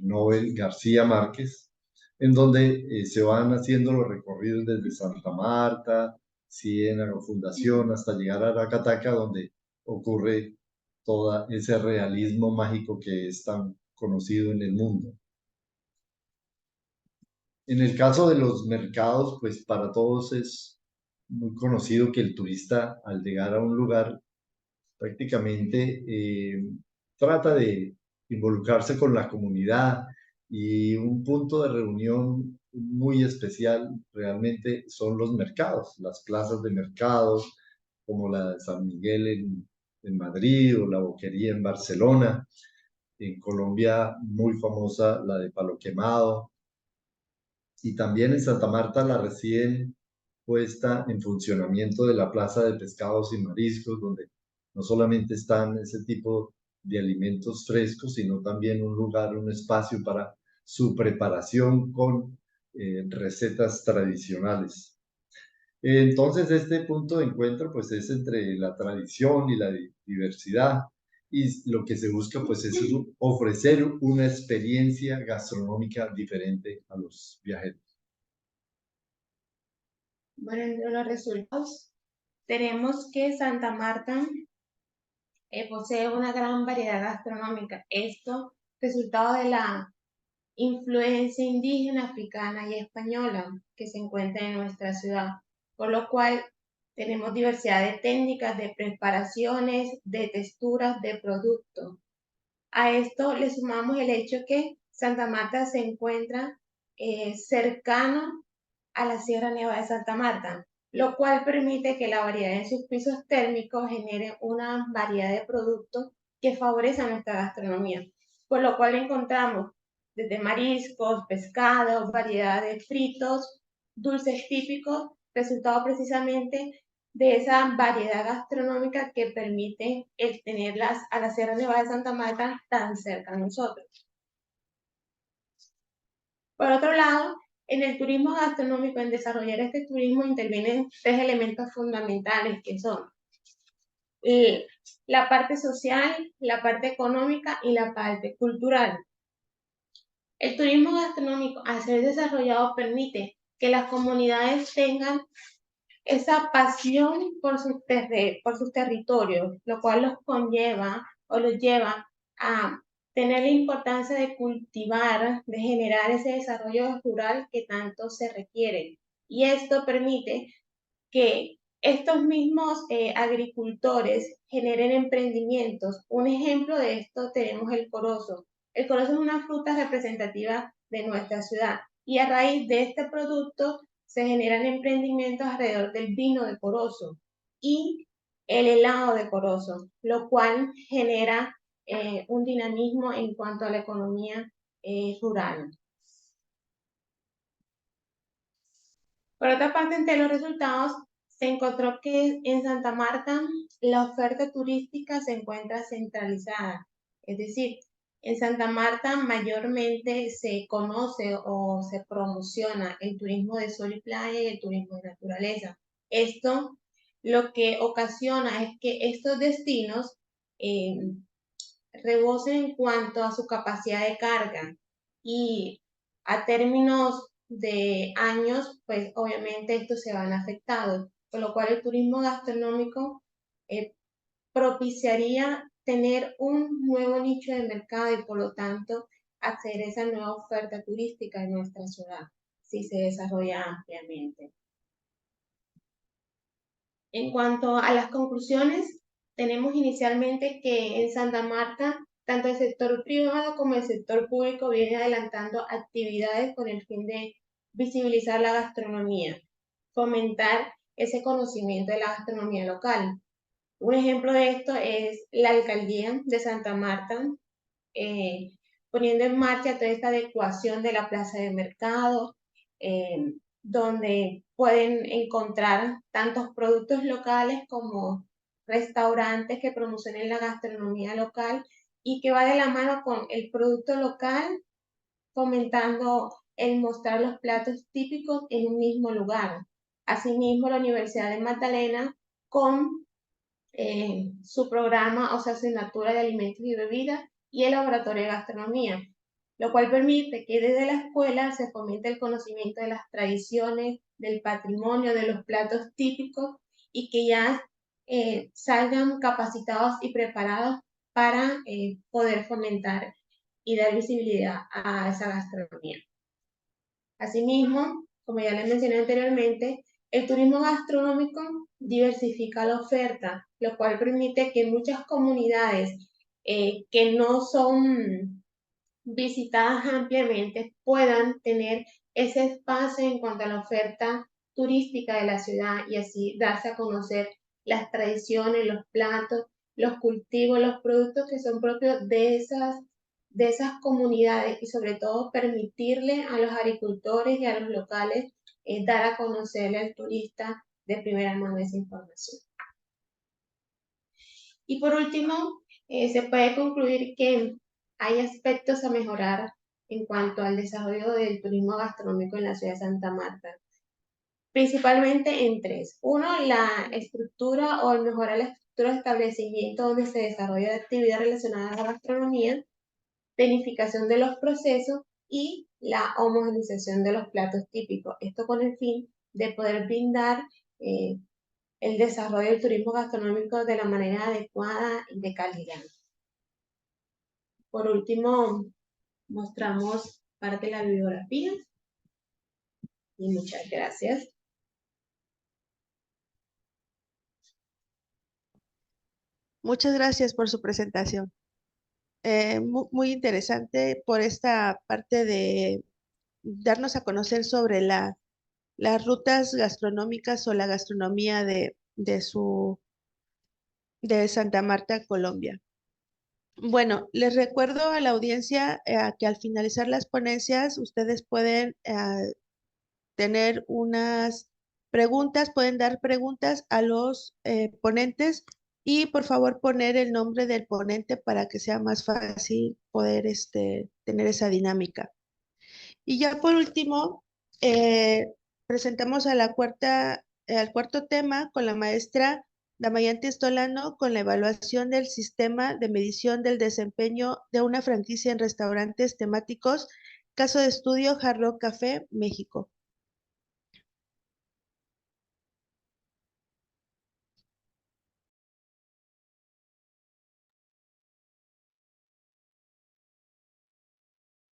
Nobel García Márquez, en donde se van haciendo los recorridos desde Santa Marta, Ciénaga, Fundación, hasta llegar a Aracataca, donde ocurre todo ese realismo mágico que es tan conocido en el mundo. En el caso de los mercados, pues para todos es muy conocido que el turista al llegar a un lugar prácticamente trata de involucrarse con la comunidad, y un punto de reunión muy especial realmente son los mercados, las plazas de mercados como la de San Miguel en Madrid o la Boquería en Barcelona. En Colombia muy famosa la de Palo Quemado, y también en Santa Marta la recién puesta en funcionamiento de la Plaza de Pescados y Mariscos, donde no solamente están ese tipo de alimentos frescos, sino también un lugar, un espacio para su preparación con recetas tradicionales. Entonces, este punto de encuentro pues es entre la tradición y la diversidad, y lo que se busca pues es ofrecer una experiencia gastronómica diferente a los viajeros. Bueno, entre los resultados tenemos que Santa Marta posee una gran variedad gastronómica. Esto resultado de la influencia indígena, africana y española que se encuentra en nuestra ciudad, por lo cual tenemos diversidad de técnicas, de preparaciones, de texturas, de productos. A esto le sumamos el hecho que Santa Marta se encuentra cercano a la Sierra Nevada de Santa Marta, lo cual permite que la variedad en sus pisos térmicos genere una variedad de productos que favorecen nuestra gastronomía, por lo cual encontramos desde mariscos, pescados, variedad de fritos, dulces típicos, resultado precisamente de esa variedad gastronómica que permite el tenerlas a la Sierra Nevada de Santa Marta tan cerca de nosotros. Por otro lado, en el turismo gastronómico, en desarrollar este turismo, intervienen tres elementos fundamentales que son la parte social, la parte económica y la parte cultural. El turismo gastronómico, al ser desarrollado, permite que las comunidades tengan esa pasión por sus territorios, lo cual los conlleva o los lleva a tener la importancia de cultivar, de generar ese desarrollo rural que tanto se requiere. Y esto permite que estos mismos agricultores generen emprendimientos. Un ejemplo de esto tenemos el corozo. El corozo es una fruta representativa de nuestra ciudad, y a raíz de este producto se generan emprendimientos alrededor del vino de corozo y el helado de corozo, lo cual genera un dinamismo en cuanto a la economía rural. Por otra parte, entre los resultados, se encontró que en Santa Marta la oferta turística se encuentra centralizada. Es decir, en Santa Marta mayormente se conoce o se promociona el turismo de sol y playa y el turismo de naturaleza. Esto lo que ocasiona es que estos destinos rebosen en cuanto a su capacidad de carga, y a términos de años, pues obviamente estos se van afectados, por lo cual el turismo gastronómico propiciaría tener un nuevo nicho de mercado y por lo tanto acceder a esa nueva oferta turística en nuestra ciudad, si se desarrolla ampliamente. En cuanto a las conclusiones, tenemos inicialmente que en Santa Marta, tanto el sector privado como el sector público viene adelantando actividades con el fin de visibilizar la gastronomía, fomentar ese conocimiento de la gastronomía local. Un ejemplo de esto es la alcaldía de Santa Marta, poniendo en marcha toda esta adecuación de la plaza de mercado, donde pueden encontrar tantos productos locales como restaurantes que promocionen la gastronomía local y que va de la mano con el producto local, fomentando el mostrar los platos típicos en un mismo lugar. Asimismo, la Universidad de Magdalena con su programa o su asignatura de alimentos y bebidas y el laboratorio de gastronomía, lo cual permite que desde la escuela se fomente el conocimiento de las tradiciones, del patrimonio, de los platos típicos y que ya salgan capacitados y preparados para poder fomentar y dar visibilidad a esa gastronomía. Asimismo, como ya les mencioné anteriormente, el turismo gastronómico diversifica la oferta, lo cual permite que muchas comunidades que no son visitadas ampliamente puedan tener ese espacio en cuanto a la oferta turística de la ciudad y así darse a conocer las tradiciones, los platos, los cultivos, los productos que son propios de esas comunidades y sobre todo permitirle a los agricultores y a los locales dar a conocerle al turista de primera mano esa información. Y por último, se puede concluir que hay aspectos a mejorar en cuanto al desarrollo del turismo gastronómico en la ciudad de Santa Marta, principalmente en tres. Uno, la estructura o mejorar la estructura de establecimiento donde se desarrolla actividad relacionada a la gastronomía, tecnificación de los procesos y la homogenización de los platos típicos. Esto con el fin de poder brindar el desarrollo del turismo gastronómico de la manera adecuada y de calidad. Por último, mostramos parte de la bibliografía y muchas gracias. Muchas gracias por su presentación. Muy interesante por esta parte de darnos a conocer sobre las rutas gastronómicas o la gastronomía de Santa Marta, Colombia. Bueno, les recuerdo a la audiencia que al finalizar las ponencias ustedes pueden tener unas preguntas, pueden dar preguntas a los ponentes y por favor poner el nombre del ponente para que sea más fácil poder tener esa dinámica. Y ya por último, presentamos a al cuarto tema con la maestra Damayanti Estolano con la evaluación del sistema de medición del desempeño de una franquicia en restaurantes temáticos, caso de estudio Hard Rock Café, México.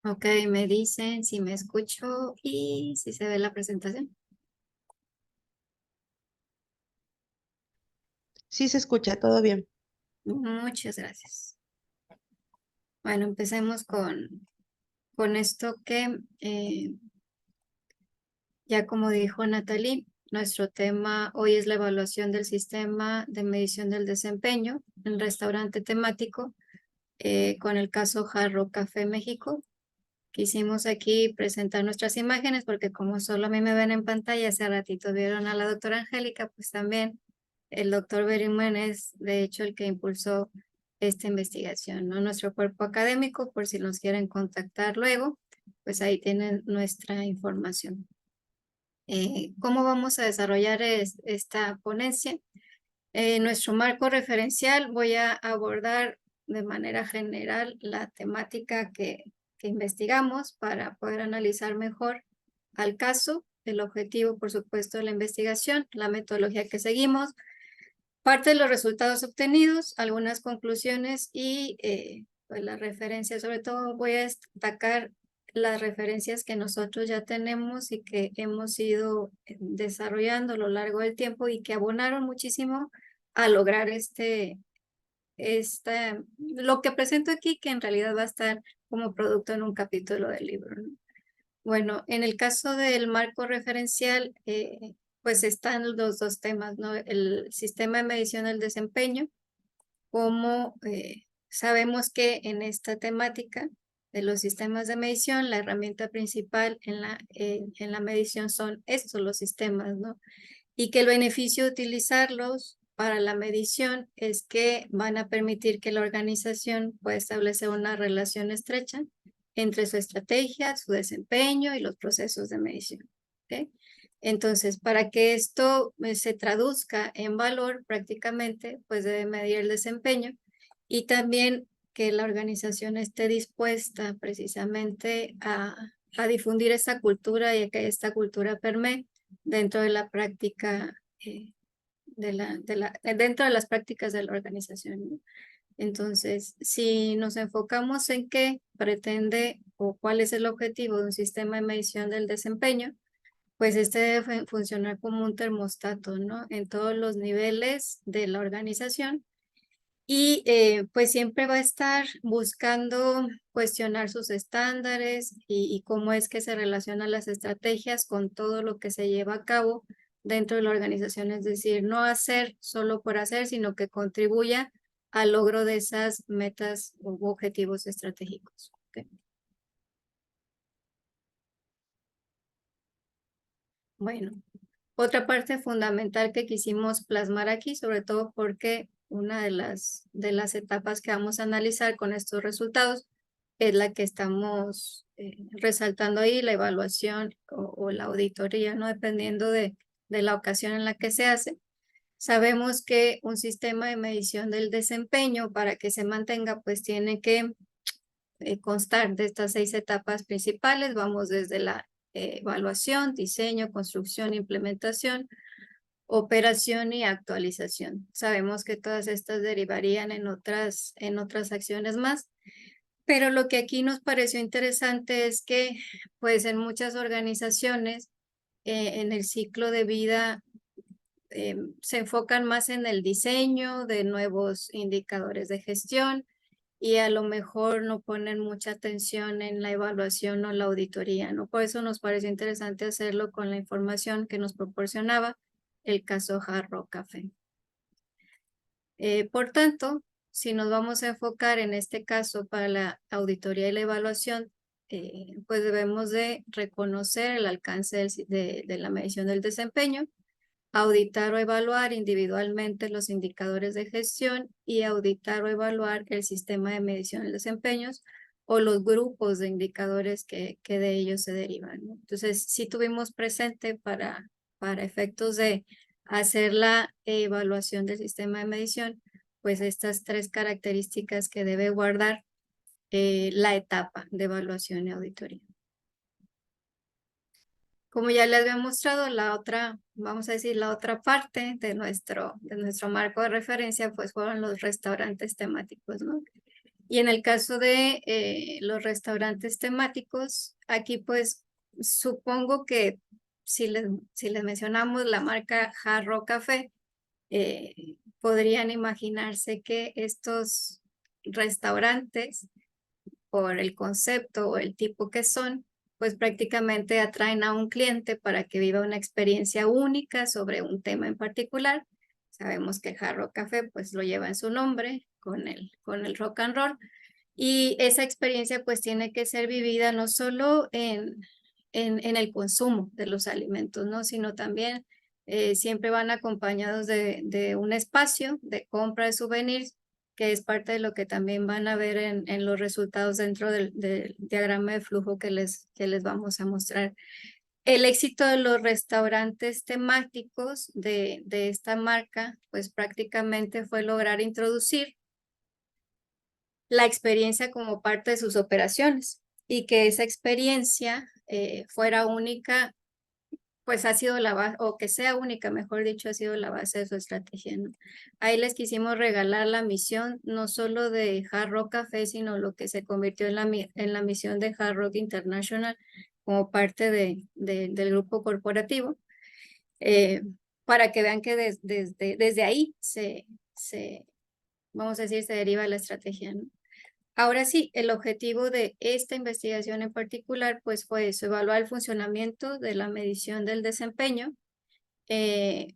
Ok, me dicen si me escucho y si se ve la presentación. Sí se escucha, todo bien. Muchas gracias. Bueno, empecemos con esto que ya como dijo Natalie, nuestro tema hoy es la evaluación del sistema de medición del desempeño en restaurante temático con el caso Hard Rock Café México. Quisimos aquí presentar nuestras imágenes porque como solo a mí me ven en pantalla, hace ratito vieron a la doctora Angélica, pues también el doctor Berimén es de hecho el que impulsó esta investigación, ¿no? Nuestro cuerpo académico, por si nos quieren contactar luego, pues ahí tienen nuestra información. ¿Cómo vamos a desarrollar esta ponencia? En nuestro marco referencial voy a abordar de manera general la temática que investigamos para poder analizar mejor al caso, el objetivo, por supuesto, de la investigación, la metodología que seguimos, parte de los resultados obtenidos, algunas conclusiones y pues la referencia. Sobre todo voy a destacar las referencias que nosotros ya tenemos y que hemos ido desarrollando a lo largo del tiempo y que abonaron muchísimo a lograr lo que presento aquí, que en realidad va a estar como producto en un capítulo del libro, ¿no? Bueno, en el caso del marco referencial, pues están los dos temas, ¿no? El sistema de medición del desempeño, como sabemos que en esta temática de los sistemas de medición, la herramienta principal en la medición son estos, los sistemas, ¿no? Y que el beneficio de utilizarlos para la medición es que van a permitir que la organización pueda establecer una relación estrecha entre su estrategia, su desempeño y los procesos de medición. ¿Okay? Entonces, para que esto se traduzca en valor prácticamente, pues debe medir el desempeño y también que la organización esté dispuesta precisamente a difundir esta cultura y a que esta cultura permee dentro de la práctica, dentro de las prácticas de la organización, ¿no? Entonces, si nos enfocamos en qué pretende o cuál es el objetivo de un sistema de medición del desempeño, pues este debe funcionar como un termostato, ¿no? En todos los niveles de la organización y pues siempre va a estar buscando cuestionar sus estándares y cómo es que se relacionan las estrategias con todo lo que se lleva a cabo dentro de la organización. Es decir, no hacer solo por hacer, sino que contribuya al logro de esas metas u objetivos estratégicos. ¿Okay? Bueno, otra parte fundamental que quisimos plasmar aquí, sobre todo porque una de las etapas que vamos a analizar con estos resultados es la que estamos resaltando ahí, la evaluación o la auditoría, ¿no? Dependiendo de la ocasión en la que se hace. Sabemos que un sistema de medición del desempeño, para que se mantenga, pues tiene que constar de estas 6 etapas principales. Vamos desde la evaluación, diseño, construcción, implementación, operación y actualización. Sabemos que todas estas derivarían en otras acciones más, pero lo que aquí nos pareció interesante es que pues en muchas organizaciones en el ciclo de vida se enfocan más en el diseño de nuevos indicadores de gestión y a lo mejor no ponen mucha atención en la evaluación o la auditoría, ¿no? Por eso nos pareció interesante hacerlo con la información que nos proporcionaba el caso Hard Rock Café. Por tanto, si nos vamos a enfocar en este caso para la auditoría y la evaluación, pues debemos de reconocer el alcance de la medición del desempeño, auditar o evaluar individualmente los indicadores de gestión y auditar o evaluar el sistema de medición de desempeños o los grupos de indicadores que de ellos se derivan, ¿no? Entonces, sí tuvimos presente para efectos de hacer la evaluación del sistema de medición, pues estas 3 características que debe guardar la etapa de evaluación y auditoría. Como ya les había mostrado, la otra, vamos a decir, la otra parte de nuestro marco de referencia, pues fueron los restaurantes temáticos, ¿no? Y en el caso de los restaurantes temáticos, aquí pues supongo que si les mencionamos la marca Hard Rock Café, podrían imaginarse que estos restaurantes, por el concepto o el tipo que son, pues prácticamente atraen a un cliente para que viva una experiencia única sobre un tema en particular. Sabemos que Hard Rock Café pues lo lleva en su nombre con el rock and roll y esa experiencia pues tiene que ser vivida no solo en el consumo de los alimentos, ¿no? Sino también siempre van acompañados de un espacio de compra de souvenirs que es parte de lo que también van a ver en los resultados dentro del diagrama de flujo que les vamos a mostrar. El éxito de los restaurantes temáticos de esta marca, pues prácticamente fue lograr introducir la experiencia como parte de sus operaciones y que esa experiencia fuera única pues ha sido la base, o que sea única, mejor dicho, ha sido la base de su estrategia, ¿no? Ahí les quisimos regalar la misión, no solo de Hard Rock Café, sino lo que se convirtió en la misión de Hard Rock International como parte del grupo corporativo, para que vean que desde ahí vamos a decir, se deriva la estrategia, ¿no? Ahora sí, el objetivo de esta investigación en particular, pues fue eso, evaluar el funcionamiento de la medición del desempeño en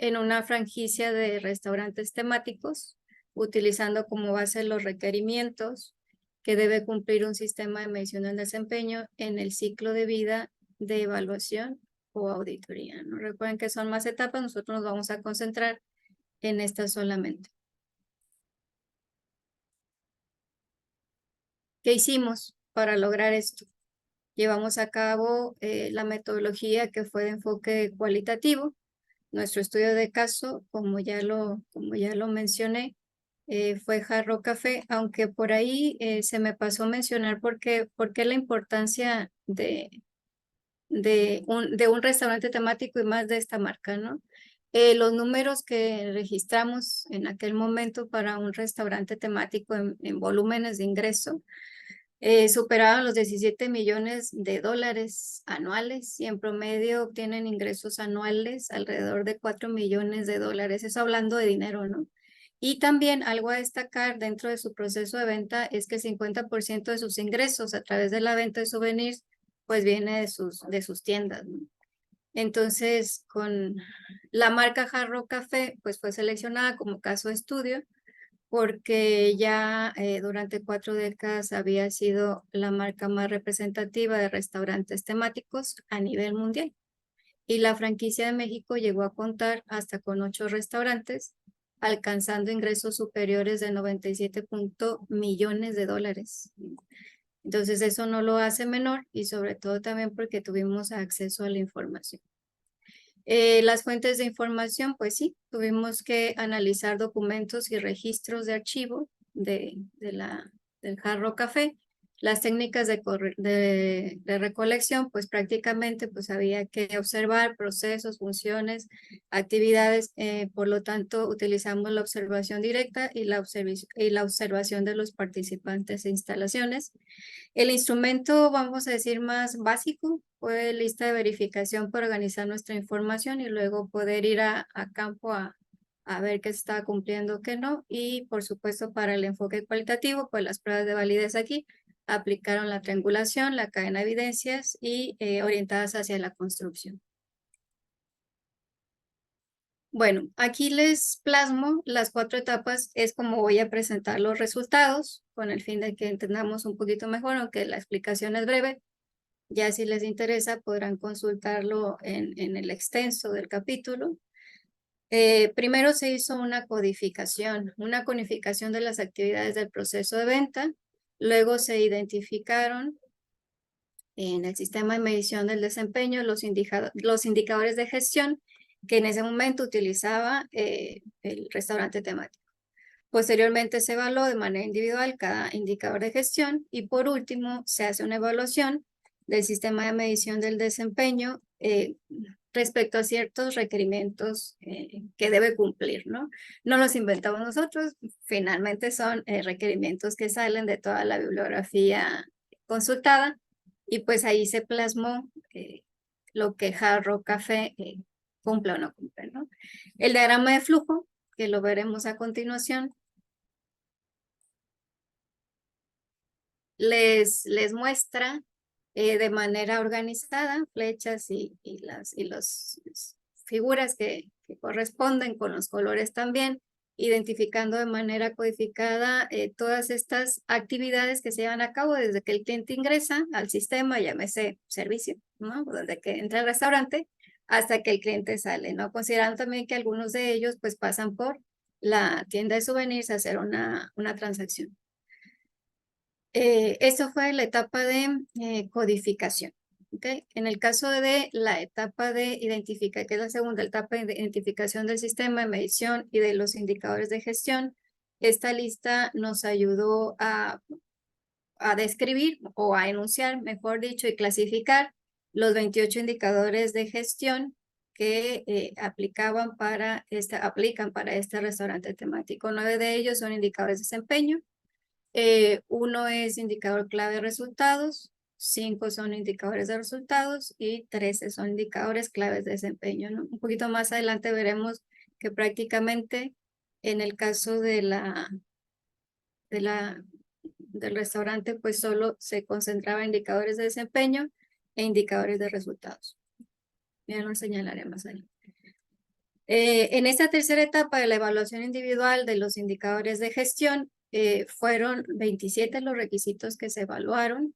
una franquicia de restaurantes temáticos, utilizando como base los requerimientos que debe cumplir un sistema de medición del desempeño en el ciclo de vida de evaluación o auditoría, ¿no? Recuerden que son más etapas, nosotros nos vamos a concentrar en esta solamente. ¿Qué hicimos para lograr esto? Llevamos a cabo la metodología que fue de enfoque cualitativo. Nuestro estudio de caso, como ya lo mencioné, fue Hard Rock Café, aunque por ahí se me pasó mencionar por qué la importancia de un restaurante temático y más de esta marca, ¿no? Los números que registramos en aquel momento para un restaurante temático en volúmenes de ingreso superaban los 17 millones de dólares anuales y en promedio obtienen ingresos anuales alrededor de 4 millones de dólares. Eso hablando de dinero, ¿no? Y también algo a destacar dentro de su proceso de venta es que el 50% de sus ingresos a través de la venta de souvenirs pues viene de sus tiendas, ¿no? Entonces, con la marca Hard Rock Café pues fue seleccionada como caso de estudio porque ya durante 4 décadas había sido la marca más representativa de restaurantes temáticos a nivel mundial. Y la franquicia de México llegó a contar hasta con 8 restaurantes, alcanzando ingresos superiores de 97 millones de dólares. Entonces eso no lo hace menor y sobre todo también porque tuvimos acceso a la información. Las fuentes de información, pues sí, tuvimos que analizar documentos y registros de archivo del Hard Rock Café. Las técnicas de recolección, pues prácticamente pues había que observar procesos, funciones, actividades. Por lo tanto, utilizamos la observación directa y la observación de los participantes e instalaciones. El instrumento, vamos a decir, más básico fue lista de verificación para organizar nuestra información y luego poder ir a campo a ver qué se está cumpliendo, qué no. Y por supuesto, para el enfoque cualitativo, pues las pruebas de validez aquí aplicaron la triangulación, la cadena de evidencias y orientadas hacia la construcción. Bueno, aquí les plasmo las 4 etapas, es como voy a presentar los resultados, con el fin de que entendamos un poquito mejor, aunque la explicación es breve. Ya si les interesa podrán consultarlo en el extenso del capítulo. Primero se hizo una codificación de las actividades del proceso de venta. Luego se identificaron en el sistema de medición del desempeño los indicadores de gestión que en ese momento utilizaba el restaurante temático. Posteriormente se evaluó de manera individual cada indicador de gestión y por último se hace una evaluación del sistema de medición del desempeño respecto a ciertos requerimientos que debe cumplir, ¿no? No los inventamos nosotros, finalmente son requerimientos que salen de toda la bibliografía consultada y pues ahí se plasmó lo que Hard Rock Café cumple o no cumple, ¿no? El diagrama de flujo, que lo veremos a continuación, les muestra de manera organizada flechas y las figuras que corresponden con los colores también, identificando de manera codificada todas estas actividades que se llevan a cabo desde que el cliente ingresa al sistema, llámese servicio, ¿no? Desde que entra al restaurante hasta que el cliente sale, ¿no? Considerando también que algunos de ellos pues pasan por la tienda de souvenirs a hacer una transacción. Eso fue la etapa de codificación. ¿Okay? En el caso de la etapa de identificación, que es la segunda etapa de identificación del sistema de medición y de los indicadores de gestión, esta lista nos ayudó a a describir o a enunciar, mejor dicho, y clasificar los 28 indicadores de gestión que aplican para este restaurante temático. 9 de ellos son indicadores de desempeño. Uno es indicador clave de resultados, 5 son indicadores de resultados y 13 son indicadores claves de desempeño, ¿no? Un poquito más adelante veremos que prácticamente en el caso del restaurante, pues solo se concentraba en indicadores de desempeño e indicadores de resultados. Ya lo señalaré más adelante. En esta tercera etapa de la evaluación individual de los indicadores de gestión, fueron 27 los requisitos que se evaluaron.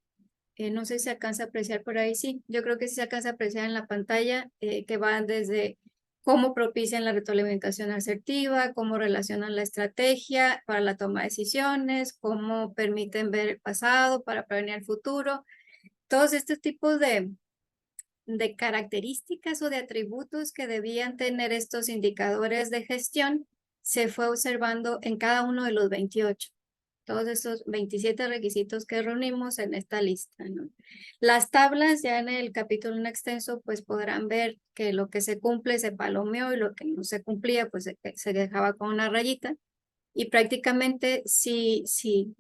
No sé si se alcanza a apreciar por ahí, sí, yo creo que sí se alcanza a apreciar en la pantalla, que van desde cómo propician la retroalimentación asertiva, cómo relacionan la estrategia para la toma de decisiones, cómo permiten ver el pasado para prevenir el futuro. Todos estos tipos de características o de atributos que debían tener estos indicadores de gestión se fue observando en cada uno de los 28. Todos esos 27 requisitos que reunimos en esta lista, ¿no? Las tablas ya en el capítulo en extenso pues podrán ver que lo que se cumple se palomeó y lo que no se cumplía pues se dejaba con una rayita. Y prácticamente si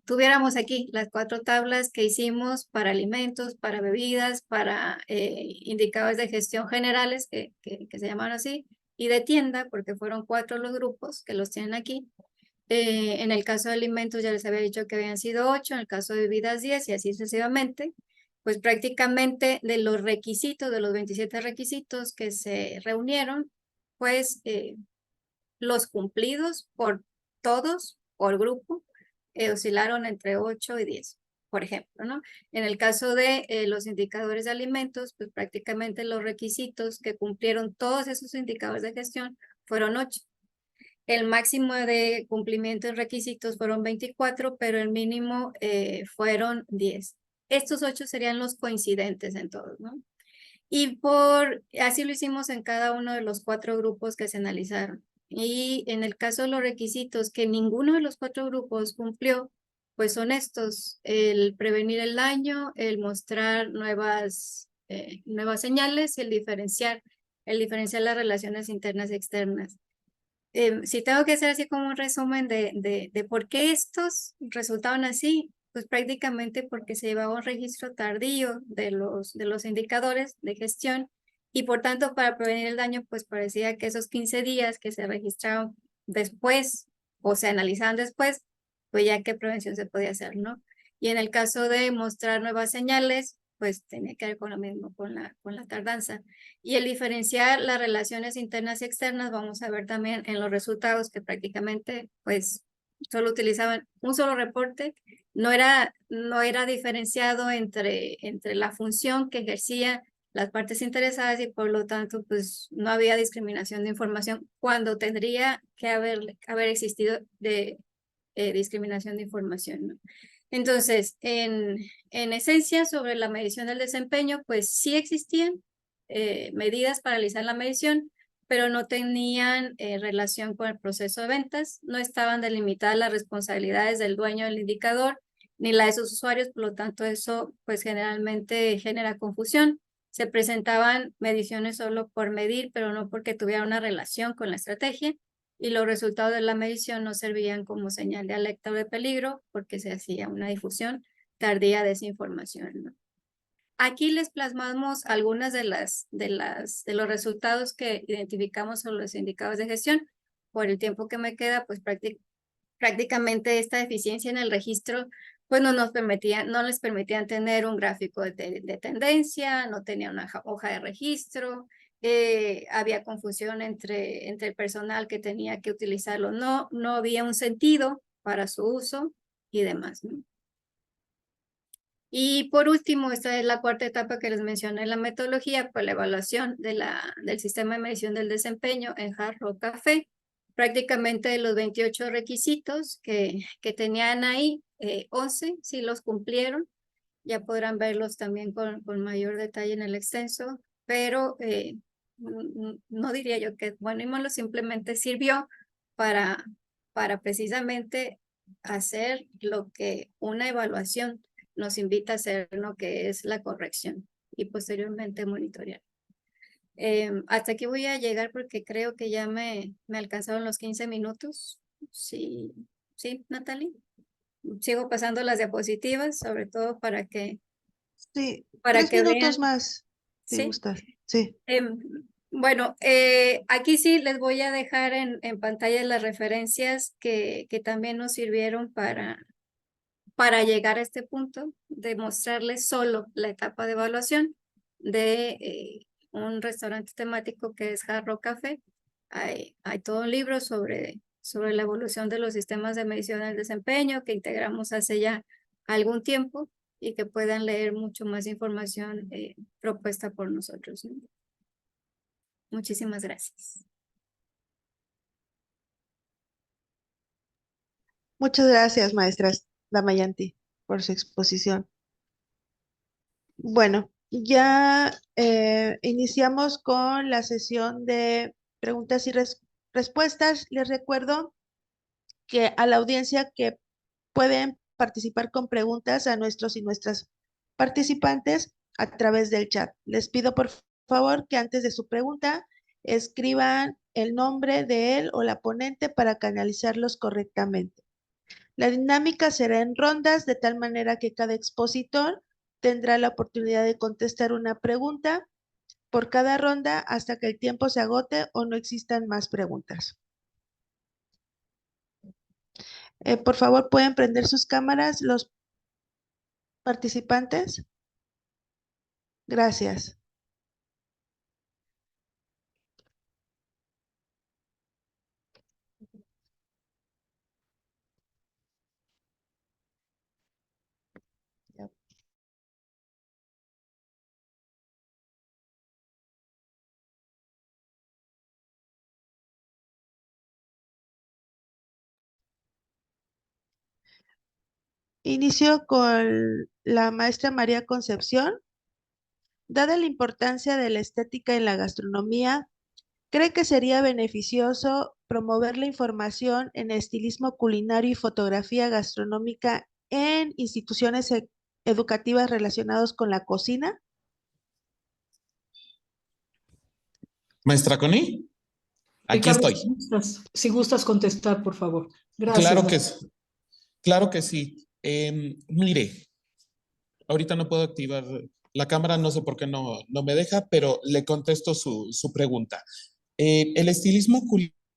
tuviéramos aquí las 4 tablas que hicimos para alimentos, para bebidas, para indicadores de gestión generales, que se llaman así, y de tienda, porque fueron 4 los grupos que los tienen aquí. En el caso de alimentos ya les había dicho que habían sido 8, en el caso de bebidas 10 y así sucesivamente. Pues prácticamente de los requisitos, de los 27 requisitos que se reunieron, pues los cumplidos por todos, por grupo, oscilaron entre 8 y 10, por ejemplo, ¿no? En el caso de los indicadores de alimentos, pues prácticamente los requisitos que cumplieron todos esos indicadores de gestión fueron 8. El máximo de cumplimiento en requisitos fueron 24, pero el mínimo fueron 10. Estos 8 serían los coincidentes en todos, ¿no? Y así lo hicimos en cada uno de los 4 grupos que se analizaron. Y en el caso de los requisitos que ninguno de los 4 grupos cumplió, pues son estos: el prevenir el daño, el mostrar nuevas señales y el diferenciar las relaciones internas y externas. Si tengo que hacer así como un resumen de por qué estos resultaban así, pues prácticamente porque se llevaba un registro tardío de los indicadores de gestión y por tanto para prevenir el daño pues parecía que esos 15 días que se registraron después o se analizaban después, pues ya qué prevención se podía hacer, ¿no? Y en el caso de mostrar nuevas señales, pues tenía que ver con lo mismo, con la tardanza. Y el diferenciar las relaciones internas y externas, vamos a ver también en los resultados que prácticamente pues solo utilizaban un solo reporte, no era diferenciado entre la función que ejercían las partes interesadas y por lo tanto pues no había discriminación de información cuando tendría que haber existido discriminación de información, ¿no? Entonces, en esencia, sobre la medición del desempeño, pues sí existían medidas para realizar la medición, pero no tenían relación con el proceso de ventas, no estaban delimitadas las responsabilidades del dueño del indicador, ni la de sus usuarios, por lo tanto eso pues generalmente genera confusión. Se presentaban mediciones solo por medir, pero no porque tuviera una relación con la estrategia. Y los resultados de la medición no servían como señal de alerta o de peligro porque se hacía una difusión tardía de esa información, ¿no? Aquí les plasmamos algunas de los resultados que identificamos sobre los indicadores de gestión. Por el tiempo que me queda, pues prácticamente esta deficiencia en el registro pues no les permitían tener un gráfico de tendencia, no tenía una hoja de registro. Había confusión entre el personal que tenía que utilizarlo, no había un sentido para su uso y demás, ¿no? Y por último, esta es la 4ª etapa que les mencioné en la metodología, pues la evaluación del sistema de medición del desempeño en Hard Rock Café. Prácticamente de los 28 requisitos que tenían ahí, 11 sí los cumplieron. Ya podrán verlos también con mayor detalle en el extenso, pero no diría yo que bueno y malo, simplemente sirvió para precisamente hacer lo que una evaluación nos invita a hacer lo que es la corrección y posteriormente monitorear. Hasta aquí voy a llegar porque creo que ya me alcanzaron los 15 minutos. Sí, sí, Natalie. Sigo pasando las diapositivas, sobre todo Sí, para 3 que minutos vean. más, si Sí. gustas. Sí. Bueno, aquí sí les voy a dejar en pantalla las referencias que también nos sirvieron para llegar a este punto, de mostrarles solo la etapa de evaluación de un restaurante temático que es Hard Rock Café. Hay todo un libro sobre la evolución de los sistemas de medición del desempeño que integramos hace ya algún tiempo y que puedan leer mucho más información propuesta por nosotros, ¿no? Muchísimas gracias. Muchas gracias, maestra Damayanti, por su exposición. Bueno, ya iniciamos con la sesión de preguntas y respuestas. Les recuerdo que a la audiencia que pueden participar con preguntas a nuestros y nuestras participantes a través del chat. Les pido por favor que antes de su pregunta escriban el nombre de él o la ponente para canalizarlos correctamente. La dinámica será en rondas de tal manera que cada expositor tendrá la oportunidad de contestar una pregunta por cada ronda hasta que el tiempo se agote o no existan más preguntas. Por favor, ¿pueden prender sus cámaras los participantes? Gracias. Inicio con la maestra María Concepción. Dada la importancia de la estética en la gastronomía, ¿cree que sería beneficioso promover la información en estilismo culinario y fotografía gastronómica en instituciones educativas relacionadas con la cocina? Maestra Connie, aquí Ricardo, estoy. si gustas contestar, por favor. Gracias. Claro que, claro que sí. Mire, ahorita no puedo activar la cámara, no sé por qué no me deja, pero le contesto su pregunta. El estilismo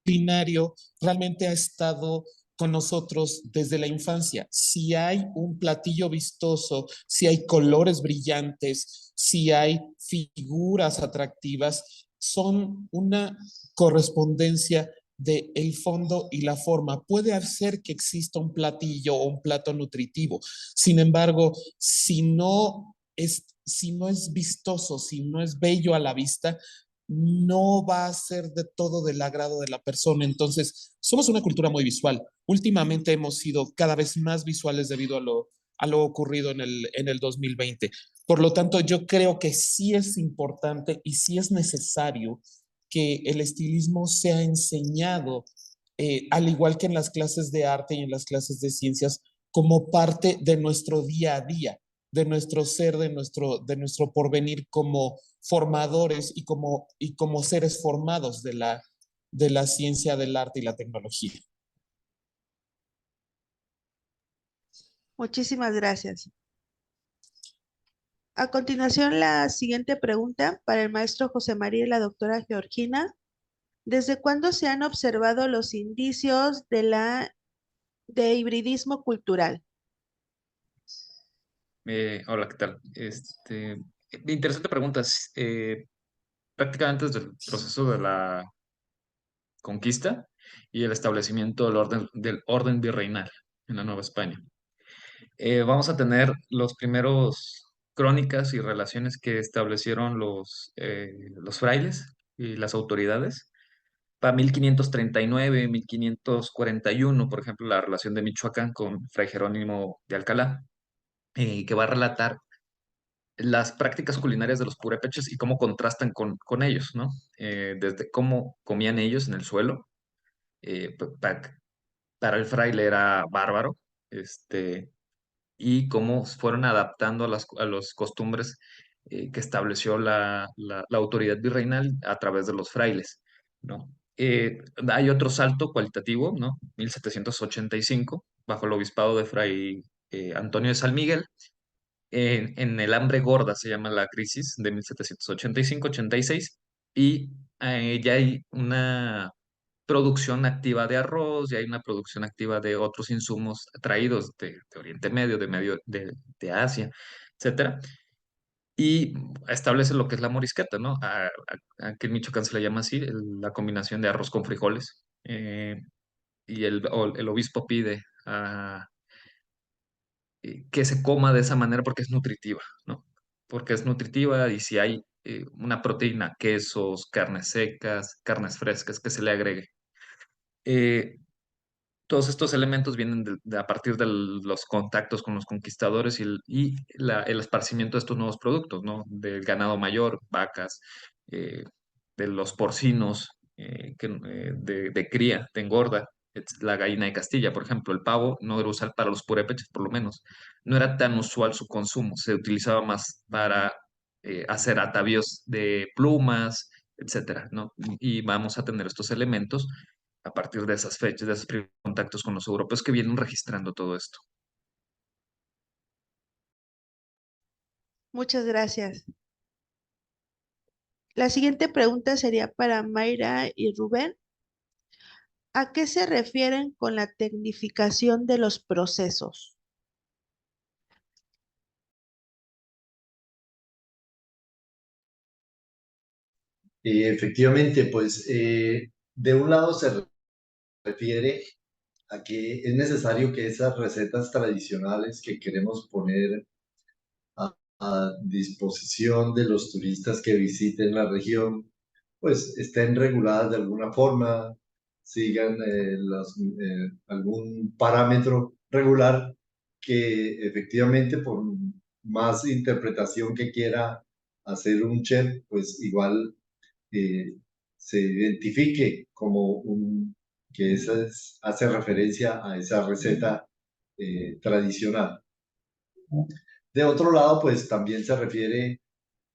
culinario realmente ha estado con nosotros desde la infancia. Si hay un platillo vistoso, si hay colores brillantes, si hay figuras atractivas, son una correspondencia de el fondo y la forma. Puede hacer que exista un platillo o un plato nutritivo. Sin embargo, si no es vistoso, si no es bello a la vista, no va a ser de todo del agrado de la persona. Entonces, somos una cultura muy visual. Últimamente hemos sido cada vez más visuales debido a lo ocurrido en el 2020. Por lo tanto, yo creo que sí es importante y sí es necesario que el estilismo sea enseñado, al igual que en las clases de arte y en las clases de ciencias, como parte de nuestro día a día, de nuestro ser, de nuestro porvenir como formadores y como seres formados de la ciencia, del arte y la tecnología. Muchísimas gracias. A continuación, la siguiente pregunta para el maestro José María y la doctora Georgina. ¿Desde cuándo se han observado los indicios de hibridismo cultural? Hola, ¿qué tal? Interesante pregunta. Prácticamente desde el proceso de la conquista y el establecimiento del orden virreinal en la Nueva España. Vamos a tener los primeros crónicas y relaciones que establecieron los frailes y las autoridades. Para 1539, 1541, por ejemplo, la relación de Michoacán con Fray Jerónimo de Alcalá, que va a relatar las prácticas culinarias de los purépechas y cómo contrastan con ellos, ¿no? Desde cómo comían ellos en el suelo, para el fraile era bárbaro, y cómo fueron adaptando a las costumbres que estableció la autoridad virreinal a través de los frailes, ¿no? Hay otro salto cualitativo, ¿no? 1785, bajo el obispado de Fray Antonio de San Miguel, en el hambre gorda se llama la crisis de 1785-86, y ya hay una producción activa de arroz, y hay una producción activa de otros insumos traídos de Oriente Medio, de Asia, etcétera, y establece lo que es la morisqueta, ¿no? Aquí en Michoacán se le llama así, la combinación de arroz con frijoles, y el obispo pide que se coma de esa manera porque es nutritiva, ¿no? Porque es nutritiva, y si hay una proteína, quesos, carnes secas, carnes frescas, que se le agregue. Eh, Todos estos elementos vienen a partir de los contactos con los conquistadores el esparcimiento de estos nuevos productos, ¿no? Del ganado mayor, vacas, de los porcinos, de cría, de engorda, la gallina de Castilla, por ejemplo. El pavo no era usado para los purépechas, por lo menos. No era tan usual su consumo, se utilizaba más para hacer atavíos de plumas, etcétera, ¿no? Y vamos a tener estos elementos a partir de esas fechas, de esos primeros contactos con los europeos que vienen registrando todo esto. Muchas gracias. La siguiente pregunta sería para Mayra y Rubén. ¿A qué se refieren con la tecnificación de los procesos? Efectivamente, pues de un lado se refiere a que es necesario que esas recetas tradicionales que queremos poner a disposición de los turistas que visiten la región, pues estén reguladas de alguna forma, sigan algún parámetro regular que efectivamente por más interpretación que quiera hacer un chef, pues igual eh, se identifique como que hace referencia a esa receta tradicional. De otro lado, pues también se refiere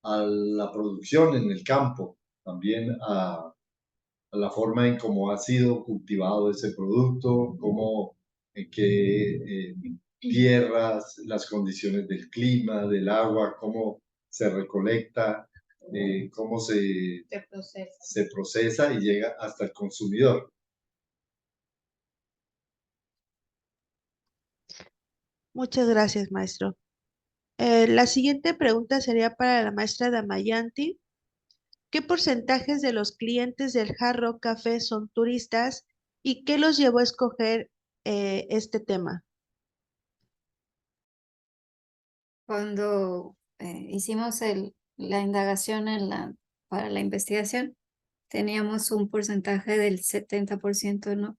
a la producción en el campo, también a la forma en cómo ha sido cultivado ese producto, cómo, en qué tierras, las condiciones del clima, del agua, cómo se recolecta, cómo se procesa y llega hasta el consumidor. Muchas gracias, maestro. La siguiente pregunta sería para la maestra Damayanti. ¿Qué porcentajes de los clientes del Hard Rock Café son turistas y qué los llevó a escoger este tema? Cuando hicimos la indagación para la investigación, teníamos un porcentaje del 70%, ¿no?,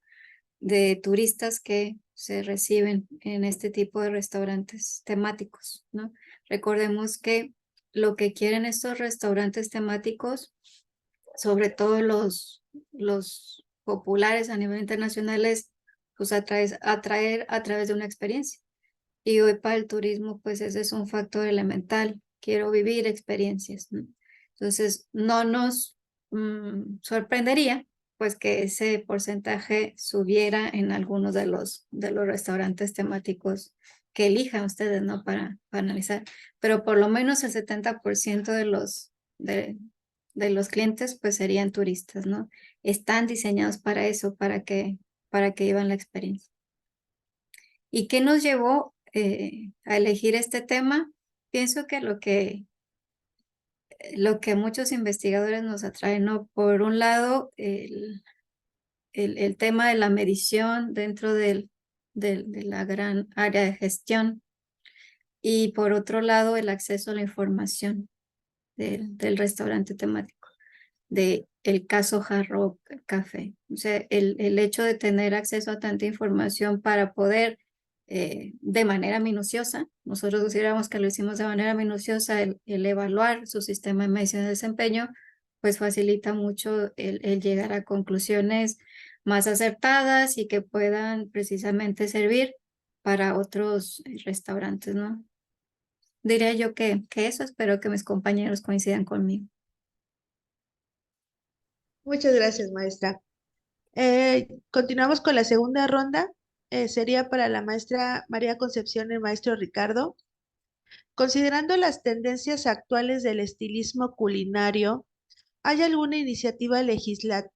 de turistas que se reciben en este tipo de restaurantes temáticos, ¿no? Recordemos que lo que quieren estos restaurantes temáticos, sobre todo los populares a nivel internacional, es pues atraer a través de una experiencia. Y hoy para el turismo, pues ese es un factor elemental. Quiero vivir experiencias, ¿no? Entonces, no nos sorprendería pues que ese porcentaje subiera en algunos de los restaurantes temáticos que elijan ustedes, ¿no?, para analizar. Pero por lo menos el 70% de los clientes pues serían turistas, ¿no? Están diseñados para eso, para que vivan la experiencia. ¿Y qué nos llevó a elegir este tema? Pienso que lo que muchos investigadores nos atrae, ¿no? Por un lado, el tema de la medición dentro de la gran área de gestión, y por otro lado, el acceso a la información del restaurante temático, del caso Hard Rock Café. O sea, el hecho de tener acceso a tanta información para poder de manera minuciosa, nosotros consideramos que lo hicimos de manera minuciosa, el evaluar su sistema de medición de desempeño, pues facilita mucho el llegar a conclusiones más acertadas y que puedan precisamente servir para otros restaurantes, ¿no? Diría yo que eso, espero que mis compañeros coincidan conmigo. Muchas gracias, maestra. Continuamos con la segunda ronda. Sería para la maestra María Concepción y el maestro Ricardo. Considerando las tendencias actuales del estilismo culinario, ¿hay alguna iniciativa legislativa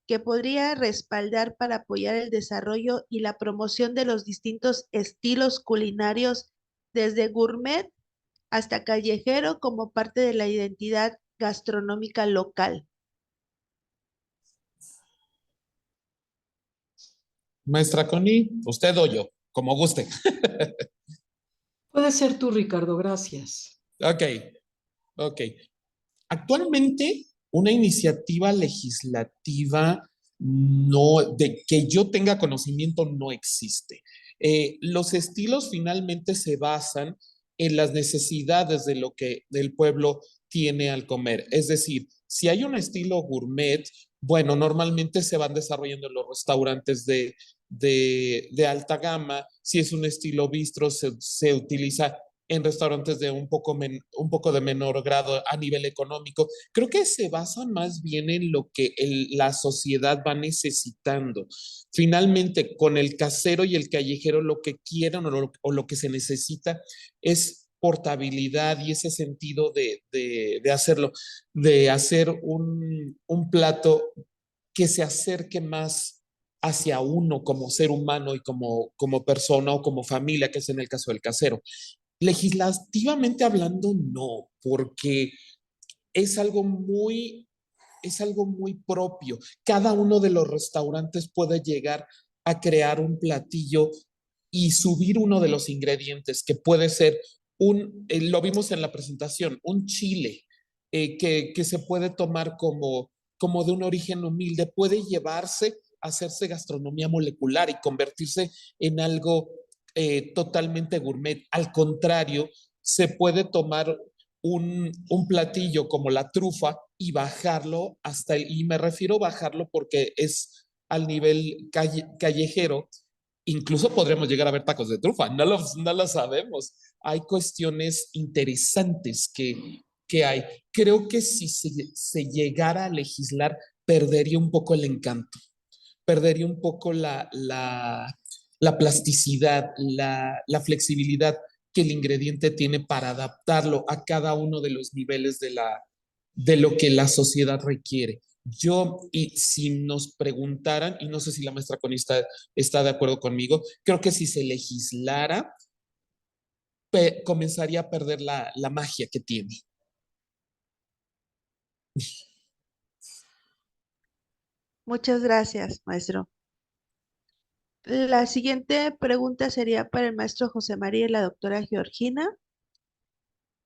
que podría respaldar para apoyar el desarrollo y la promoción de los distintos estilos culinarios, desde gourmet hasta callejero, como parte de la identidad gastronómica local? Maestra Connie, usted o yo, como guste. Puede ser tú, Ricardo, gracias. Ok, ok. Actualmente, una iniciativa legislativa no, de que yo tenga conocimiento no existe. Los estilos finalmente se basan en las necesidades de lo que el pueblo tiene al comer. Es decir, si hay un estilo gourmet, bueno, normalmente se van desarrollando en los restaurantes de alta gama. Si es un estilo bistro, se utiliza en restaurantes de un poco de menor grado a nivel económico. Creo que se basa más bien en lo que la sociedad va necesitando. Finalmente, con el casero y el callejero, lo que quieren o lo que se necesita es portabilidad y ese sentido de hacerlo, de hacer un plato que se acerque más hacia uno como ser humano y como persona o como familia, que es en el caso del casero. Legislativamente hablando, no, porque es algo muy, es algo muy propio. Cada uno de los restaurantes puede llegar a crear un platillo y subir uno de los ingredientes, que puede ser lo vimos en la presentación, un chile que se puede tomar como de un origen humilde, puede llevarse a hacerse gastronomía molecular y convertirse en algo totalmente gourmet. Al contrario, se puede tomar un platillo como la trufa y bajarlo y me refiero a bajarlo porque es al nivel callejero. Incluso podremos llegar a ver tacos de trufa, no lo sabemos. Hay cuestiones interesantes que hay. Creo que si se llegara a legislar, perdería un poco el encanto, perdería un poco la plasticidad, la flexibilidad que el ingrediente tiene para adaptarlo a cada uno de los niveles de lo que la sociedad requiere. Yo, y si nos preguntaran, y no sé si la maestra Conista está de acuerdo conmigo, creo que si se legislara, comenzaría a perder la magia que tiene. Muchas gracias, maestro. La siguiente pregunta sería para el maestro José María y la doctora Georgina.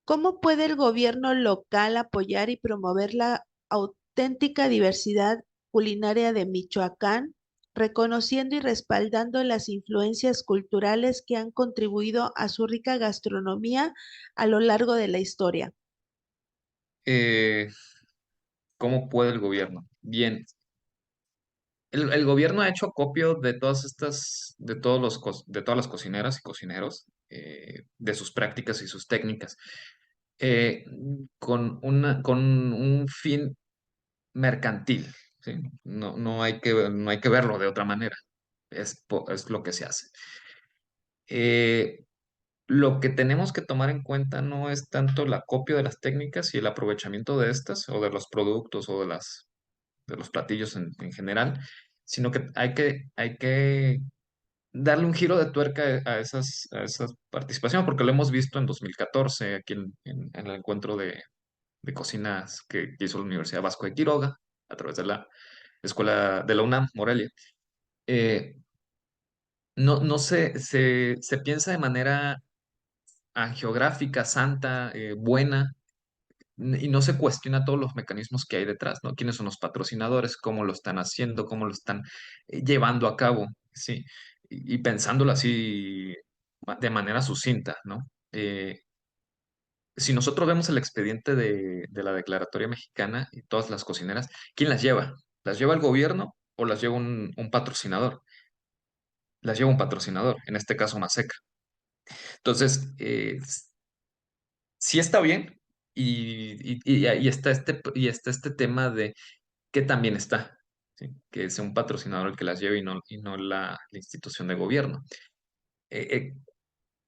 ¿Cómo puede el gobierno local apoyar y promover la auténtica diversidad culinaria de Michoacán, reconociendo y respaldando las influencias culturales que han contribuido a su rica gastronomía a lo largo de la historia? Eh, ¿Cómo puede el gobierno? Bien, el gobierno ha hecho acopio de todas estas, de todas las cocineras y cocineros, de sus prácticas y sus técnicas, eh, con un fin mercantil, ¿sí? No hay que verlo de otra manera. Es lo que se hace. Eh, lo que tenemos que tomar en cuenta no es tanto el acopio de las técnicas y el aprovechamiento de estas, o de los productos, o de los platillos en general, sino que hay que darle un giro de tuerca a esas participaciones, porque lo hemos visto en 2014, aquí en el encuentro de cocinas que hizo la Universidad Vasco de Quiroga, a través de la escuela de la UNAM, Morelia. Eh, no se piensa de manera geográfica, santa, buena, y no se cuestiona todos los mecanismos que hay detrás, ¿no? ¿Quiénes son los patrocinadores? ¿Cómo lo están haciendo? ¿Cómo lo están llevando a cabo? Sí, y pensándolo así de manera sucinta, ¿no? Si nosotros vemos el expediente de la Declaratoria Mexicana y todas las cocineras, ¿quién las lleva? ¿Las lleva el gobierno o las lleva un patrocinador? las lleva un patrocinador, en este caso Maseca. Entonces, sí está bien y está este tema de que también está, ¿sí? Que sea un patrocinador el que las lleve y no la institución de gobierno.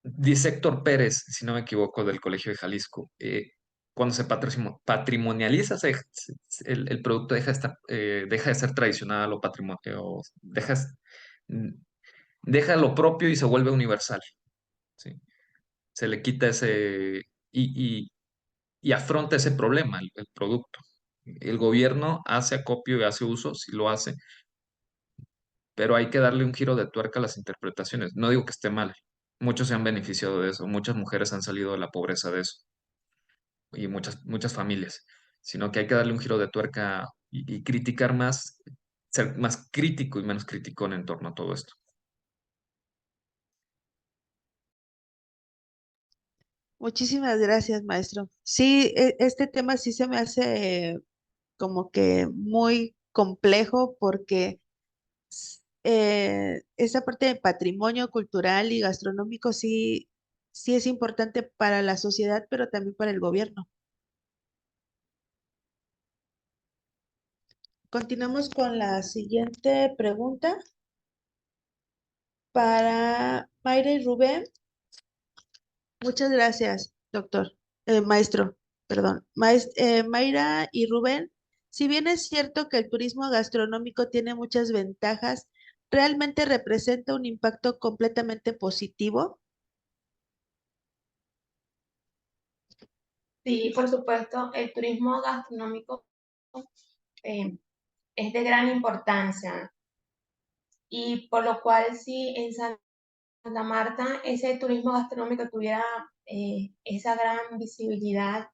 Dice Héctor Pérez, si no me equivoco, del Colegio de Jalisco, cuando se patrimonializa el producto deja de ser tradicional o patrimonio, deja lo propio y se vuelve universal, ¿sí? Se le quita y, y afronta ese problema, el producto. El gobierno hace acopio y hace uso, sí lo hace, pero hay que darle un giro de tuerca a las interpretaciones. No digo que esté mal, muchos se han beneficiado de eso, muchas mujeres han salido de la pobreza de eso y muchas familias, sino que hay que darle un giro de tuerca y criticar más, ser más crítico y menos criticón en torno a todo esto. Muchísimas gracias, maestro. Sí, este tema sí se me hace como que muy complejo porque esa parte de patrimonio cultural y gastronómico sí, sí es importante para la sociedad, pero también para el gobierno. Continuamos con la siguiente pregunta para Mayra y Rubén. Muchas gracias, doctor, maestro, perdón. Mayra y Rubén, si bien es cierto que el turismo gastronómico tiene muchas ventajas, ¿realmente representa un impacto completamente positivo? Sí, por supuesto, el turismo gastronómico eh, es de gran importancia y por lo cual si en Santa Marta ese turismo gastronómico tuviera esa gran visibilidad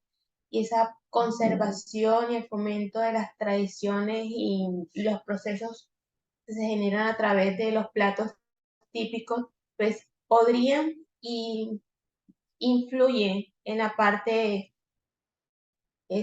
y esa conservación y el fomento de las tradiciones y los procesos que se generan a través de los platos típicos, pues podrían y influyen en la parte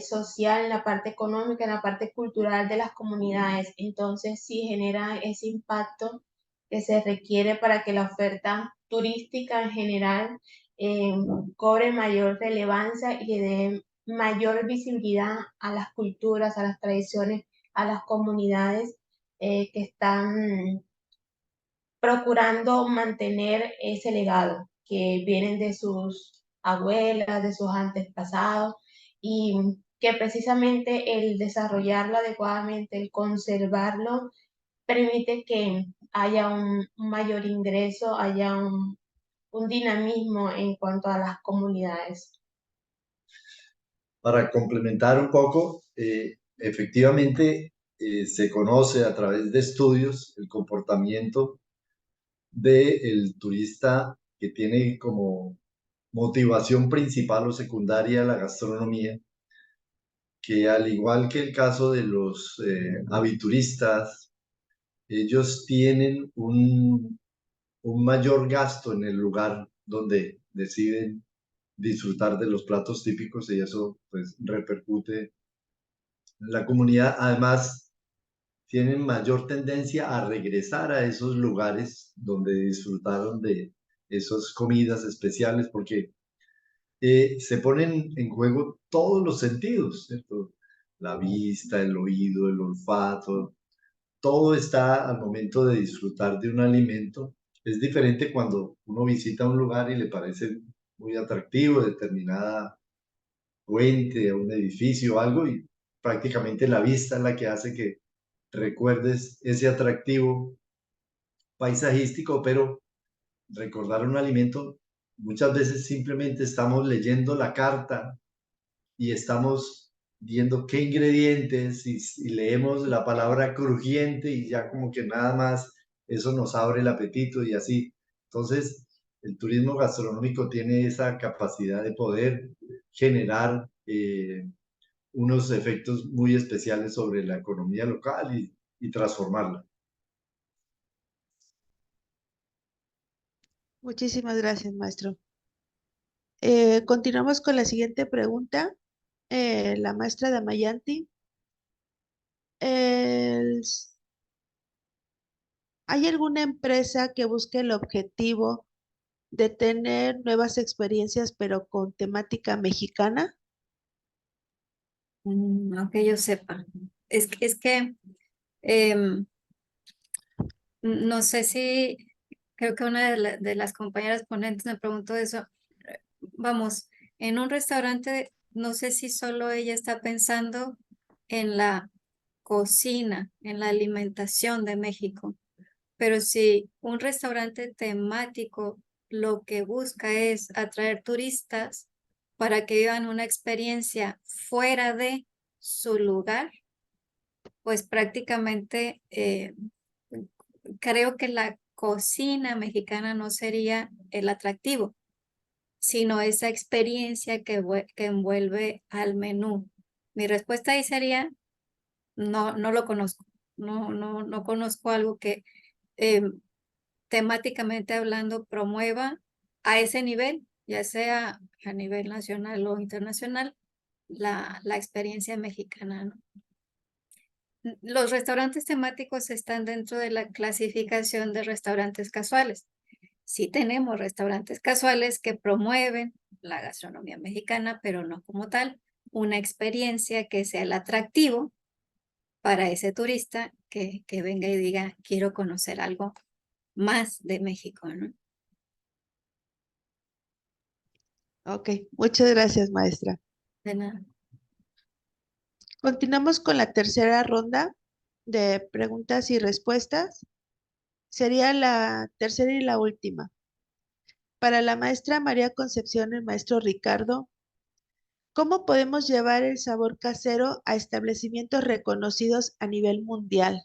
social, en la parte económica, en la parte cultural de las comunidades. Entonces, sí genera ese impacto que se requiere para que la oferta turística en general eh, cobre mayor relevancia y le dé mayor visibilidad a las culturas, a las tradiciones, a las comunidades que están procurando mantener ese legado que vienen de sus abuelas, de sus antepasados y que precisamente el desarrollarlo adecuadamente, el conservarlo, permite que haya un mayor ingreso, haya un dinamismo en cuanto a las comunidades. Para complementar un poco, efectivamente se conoce a través de estudios el comportamiento del turista que tiene como motivación principal o secundaria la gastronomía, que al igual que el caso de los avituristas, ellos tienen un mayor gasto en el lugar donde deciden disfrutar de los platos típicos y eso pues repercute en la comunidad. Además, tienen mayor tendencia a regresar a esos lugares donde disfrutaron de esas comidas especiales porque se ponen en juego todos los sentidos, ¿cierto? La vista, el oído, el olfato, todo está al momento de disfrutar de un alimento. Es diferente cuando uno visita un lugar y le parece muy atractivo determinada fuente, un edificio o algo y prácticamente la vista es la que hace que recuerdes ese atractivo paisajístico, pero recordar un alimento, muchas veces simplemente estamos leyendo la carta y estamos viendo qué ingredientes y leemos la palabra crujiente y ya como que nada más eso nos abre el apetito y así. Entonces, el turismo gastronómico tiene esa capacidad de poder generar unos efectos muy especiales sobre la economía local y transformarla. Muchísimas gracias, maestro. Continuamos con la siguiente pregunta. La maestra Damayanti. El ¿Hay alguna empresa que busque el objetivo de tener nuevas experiencias, pero con temática mexicana? Aunque yo sepa. Es que em, no sé si, creo que una de las compañeras ponentes me preguntó eso. Vamos, en un restaurante, no sé si solo ella está pensando en la cocina, en la alimentación de México, pero si un restaurante temático lo que busca es atraer turistas para que vivan una experiencia fuera de su lugar, pues prácticamente creo que la cocina mexicana no sería el atractivo, sino esa experiencia que envuelve al menú. Mi respuesta ahí sería, no lo conozco. No conozco algo que eh, temáticamente hablando promueva a ese nivel, ya sea a nivel nacional o internacional, la experiencia mexicana, ¿no? Los restaurantes temáticos están dentro de la clasificación de restaurantes casuales. Sí tenemos restaurantes casuales que promueven la gastronomía mexicana, pero no como tal, una experiencia que sea el atractivo para ese turista que venga y diga, quiero conocer algo más de México, ¿no? Ok, muchas gracias, maestra. De nada. Continuamos con la tercera ronda de preguntas y respuestas. Sería la tercera y la última. Para la maestra María Concepción y el maestro Ricardo, ¿cómo podemos llevar el sabor casero a establecimientos reconocidos a nivel mundial?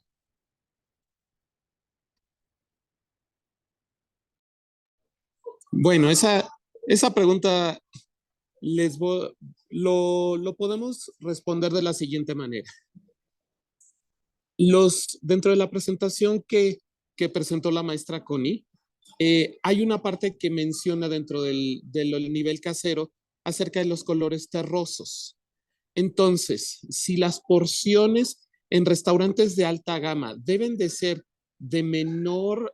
Bueno, esa pregunta lo podemos responder de la siguiente manera. Dentro de la presentación que presentó la maestra Connie, hay una parte que menciona dentro del nivel casero acerca de los colores terrosos. Entonces, si las porciones en restaurantes de alta gama deben de ser de menor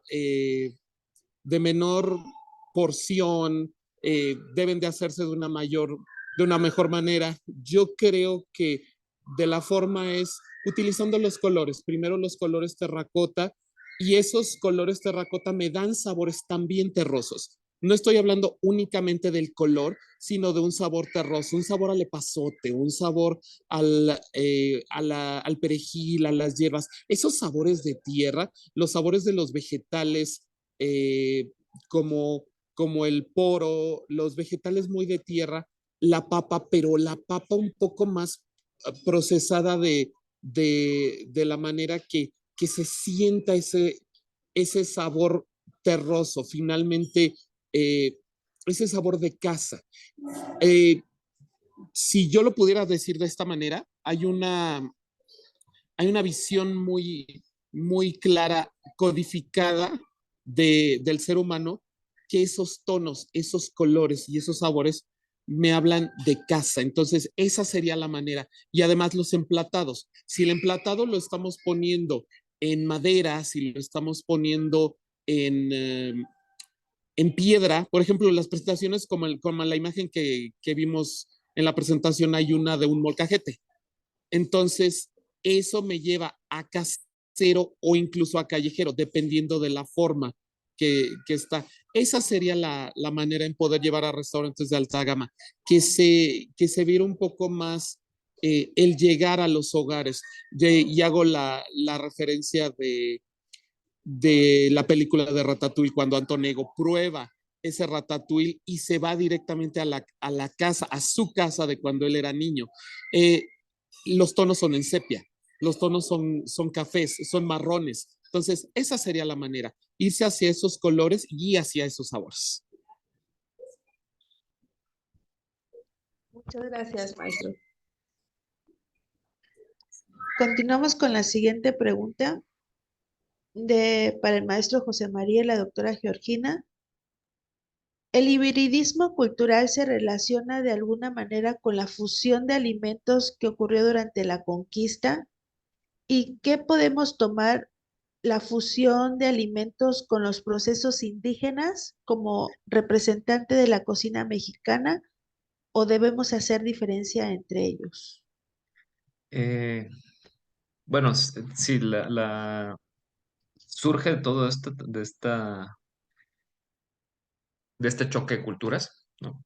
porción, deben de hacerse de una mejor manera, yo creo que de la forma es utilizando los colores, primero los colores terracota, y esos colores terracota me dan sabores también terrosos. No estoy hablando únicamente del color, sino de un sabor terroso, un sabor al epazote, un sabor al perejil, a las hierbas, esos sabores de tierra, los sabores de los vegetales, eh, como, como el poro, los vegetales muy de tierra, la papa, pero la papa un poco más procesada de la manera que se sienta ese sabor terroso, finalmente ese sabor de casa. Eh, si yo lo pudiera decir de esta manera, hay una visión muy clara, codificada del ser humano, que esos tonos, esos colores y esos sabores me hablan de casa. Entonces, esa sería la manera. Y además los emplatados. Si el emplatado lo estamos poniendo en madera, si lo estamos poniendo en piedra, por ejemplo, las presentaciones como la imagen que vimos en la presentación, hay una de un molcajete. Entonces, eso me lleva a casero o incluso a callejero, dependiendo de la forma que está. Esa sería la manera en poder llevar a restaurantes de alta gama, que se viera un poco más el llegar a los hogares. Y hago la referencia de la película de Ratatouille, cuando Antonego prueba ese ratatouille y se va directamente a la casa, a su casa de cuando él era niño. Los tonos son en sepia, los tonos son cafés, son marrones. Entonces, esa sería la manera, irse hacia esos colores y hacia esos sabores. Muchas gracias, maestro. Continuamos con la siguiente pregunta para el maestro José María y la doctora Georgina. ¿El hibridismo cultural se relaciona de alguna manera con la fusión de alimentos que ocurrió durante la conquista? ¿Y qué podemos tomar la fusión de alimentos con los procesos indígenas como representante de la cocina mexicana o debemos hacer diferencia entre ellos? Eh, bueno, sí, surge todo esto de este choque de culturas, ¿no?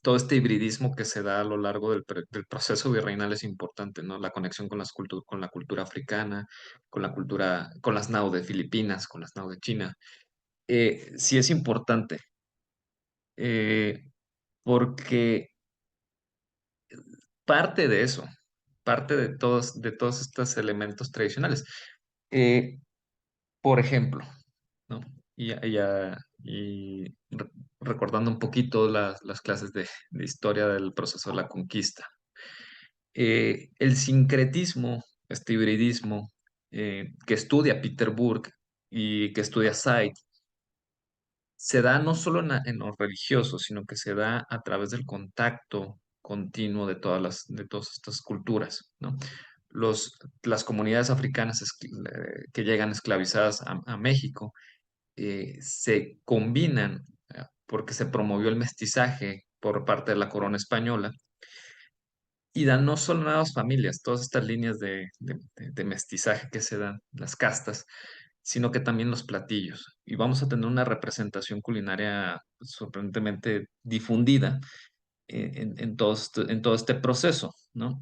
Todo este hibridismo que se da a lo largo del proceso virreinal es importante, ¿no? La conexión con con la cultura africana, con la cultura, con las Nao de Filipinas, con las Nao de China. Sí es importante, eh, porque parte de eso, parte de todos estos elementos tradicionales. Eh, por ejemplo, ¿no? Y recordando un poquito las clases de historia del proceso de la conquista. El sincretismo, este hibridismo que estudia Peter Burke y que estudia Said, se da no solo en lo religioso, sino que se da a través del contacto continuo de todas estas culturas, ¿no? Las comunidades africanas que llegan esclavizadas a México se combinan porque se promovió el mestizaje por parte de la corona española y dan no solo nuevas familias, todas estas líneas de mestizaje que se dan, las castas, sino que también los platillos. Y vamos a tener una representación culinaria sorprendentemente difundida en todo este proceso, ¿no?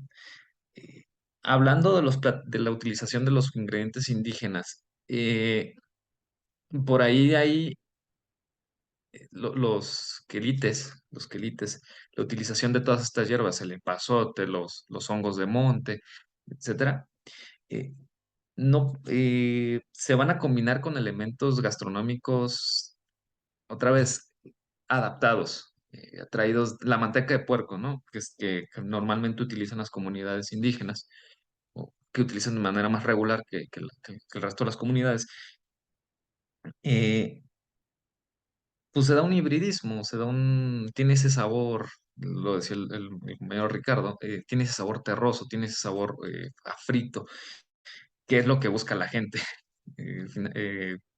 Eh, Hablando de la utilización de los ingredientes indígenas, por ahí hay los quelites, la utilización de todas estas hierbas, el epazote, los hongos de monte, etcétera, eh, no, se van a combinar con elementos gastronómicos, otra vez, adaptados, atraídos, la manteca de puerco, ¿no? Que normalmente utilizan las comunidades indígenas, o que utilizan de manera más regular que el resto de las comunidades. Eh, pues se da un hibridismo, tiene ese sabor, lo decía el compañero Ricardo, tiene ese sabor terroso, tiene ese sabor a frito, que es lo que busca la gente,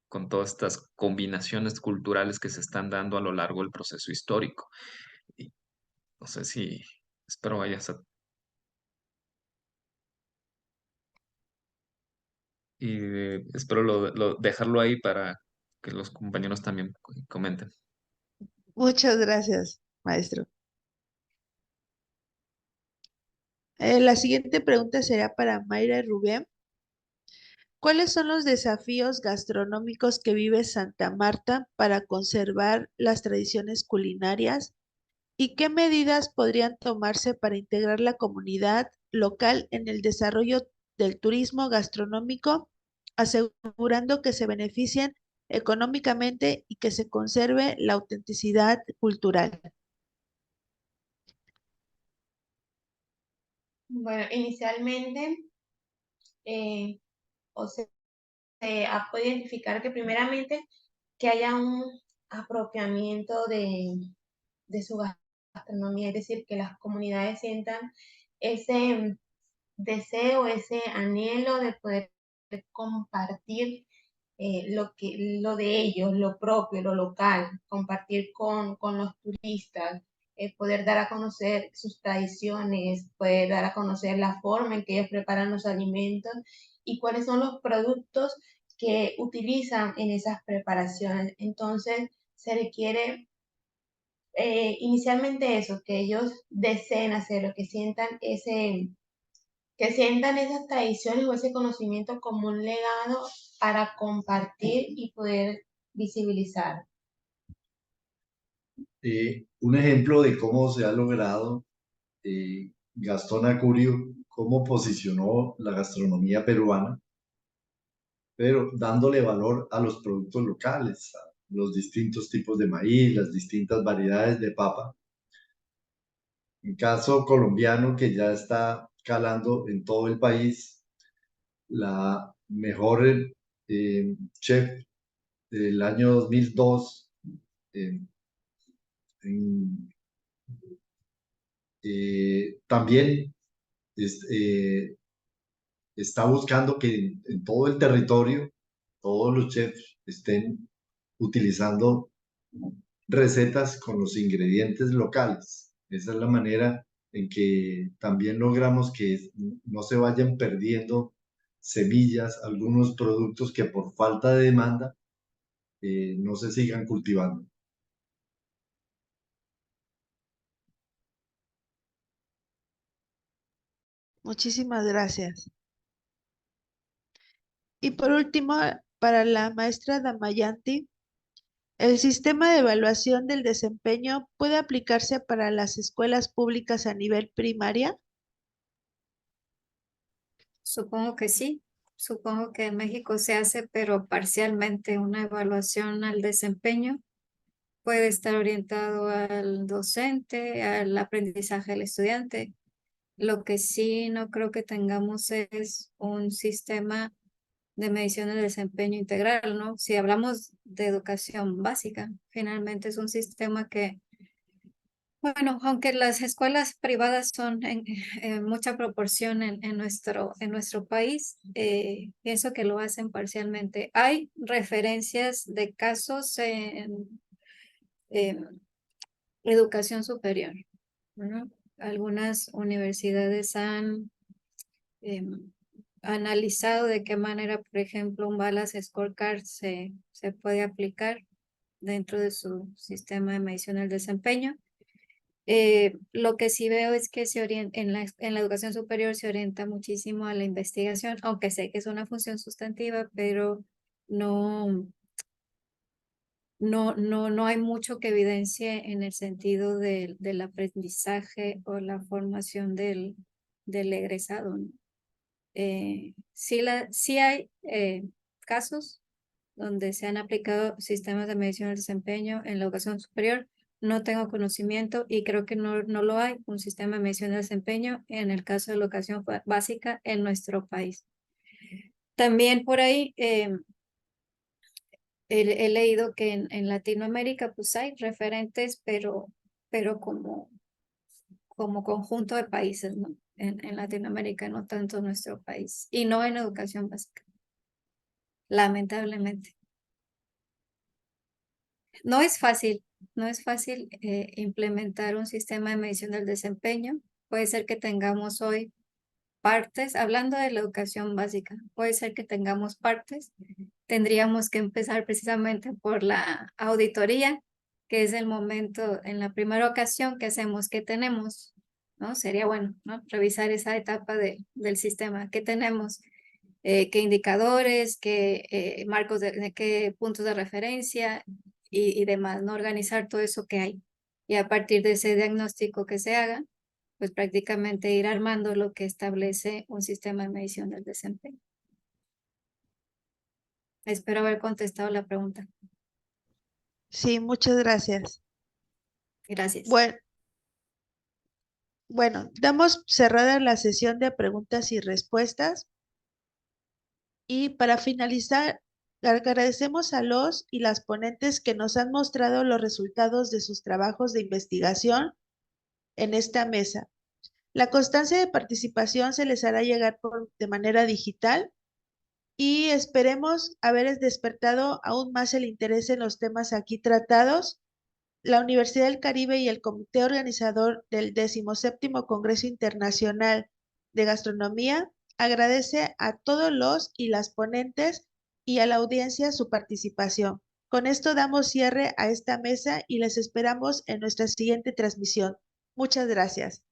con todas estas combinaciones culturales que se están dando a lo largo del proceso histórico. Y no sé si, espero espero dejarlo ahí para que los compañeros también comenten. Muchas gracias, maestro. La siguiente pregunta será para Mayra y Rubén. ¿Cuáles son los desafíos gastronómicos que vive Santa Marta para conservar las tradiciones culinarias y qué medidas podrían tomarse para integrar la comunidad local en el desarrollo del turismo gastronómico, asegurando que se beneficien económicamente y que se conserve la autenticidad cultural? Bueno, inicialmente, eh, o sea, se ha podido identificar que primeramente que haya un apropiamiento de su gastronomía, es decir, que las comunidades sientan ese deseo, ese anhelo de poder compartir lo de ellos, lo propio, lo local, compartir con los turistas, poder dar a conocer sus tradiciones, poder dar a conocer la forma en que ellos preparan los alimentos y cuáles son los productos que utilizan en esas preparaciones. Entonces, se requiere inicialmente eso, que ellos deseen hacerlo, que sientan esas tradiciones o ese conocimiento como un legado para compartir y poder visibilizar. Un ejemplo de cómo se ha logrado, Gastón Acurio, cómo posicionó la gastronomía peruana, pero dándole valor a los productos locales, a los distintos tipos de maíz, las distintas variedades de papa. En caso colombiano, que ya está calando en todo el país, la mejor chef del año 2002 eh, también está buscando que en todo el territorio todos los chefs estén utilizando recetas con los ingredientes locales. Esa es la manera en que también logramos que no se vayan perdiendo semillas, algunos productos que por falta de demanda no se sigan cultivando. Muchísimas gracias. Y por último, para la maestra Damayanti, ¿el sistema de evaluación del desempeño puede aplicarse para las escuelas públicas a nivel primaria? Supongo que sí. Supongo que en México se hace, pero parcialmente una evaluación al desempeño. Puede estar orientado al docente, al aprendizaje del estudiante. Lo que sí no creo que tengamos es un sistema de medición del desempeño integral, ¿no? Si hablamos de educación básica, finalmente es un sistema que, bueno, aunque las escuelas privadas son en mucha proporción en nuestro país, pienso que lo hacen parcialmente. Hay referencias de casos en educación superior, ¿no? Algunas universidades han analizado de qué manera, por ejemplo, un Balance Scorecard se puede aplicar dentro de su sistema de medición del desempeño. Lo que sí veo es que en la educación superior se orienta muchísimo a la investigación, aunque sé que es una función sustantiva, pero no hay mucho que evidencie en el sentido del aprendizaje o la formación del egresado, ¿no? Sí hay casos donde se han aplicado sistemas de medición del desempeño en la educación superior. No tengo conocimiento y creo que no lo hay, un sistema de medición del desempeño en el caso de la educación básica en nuestro país. También por ahí he leído que en Latinoamérica pues hay referentes, pero como conjunto de países, ¿no? En Latinoamérica, no tanto en nuestro país, y no en educación básica, lamentablemente. No es fácil implementar un sistema de medición del desempeño. Puede ser que tengamos hoy partes, hablando de la educación básica, puede ser que tengamos partes. Tendríamos que empezar precisamente por la auditoría, que es el momento, en la primera ocasión que hacemos, ¿qué tenemos? ¿No? Sería bueno, ¿no? Revisar esa etapa del sistema. ¿Qué tenemos? ¿Qué indicadores? ¿Qué marcos de qué puntos de referencia? Y demás, ¿no? Organizar todo eso que hay. Y a partir de ese diagnóstico que se haga, pues prácticamente ir armando lo que establece un sistema de medición del desempeño. Espero haber contestado la pregunta. Sí, muchas gracias. Gracias. Bueno, damos cerrada la sesión de preguntas y respuestas. Y para finalizar, agradecemos a los y las ponentes que nos han mostrado los resultados de sus trabajos de investigación en esta mesa. La constancia de participación se les hará llegar de manera digital y esperemos haber despertado aún más el interés en los temas aquí tratados. La Universidad del Caribe y el comité organizador del 17º Congreso Internacional de Gastronomía agradece a todos los y las ponentes y a la audiencia su participación. Con esto damos cierre a esta mesa y les esperamos en nuestra siguiente transmisión. Muchas gracias.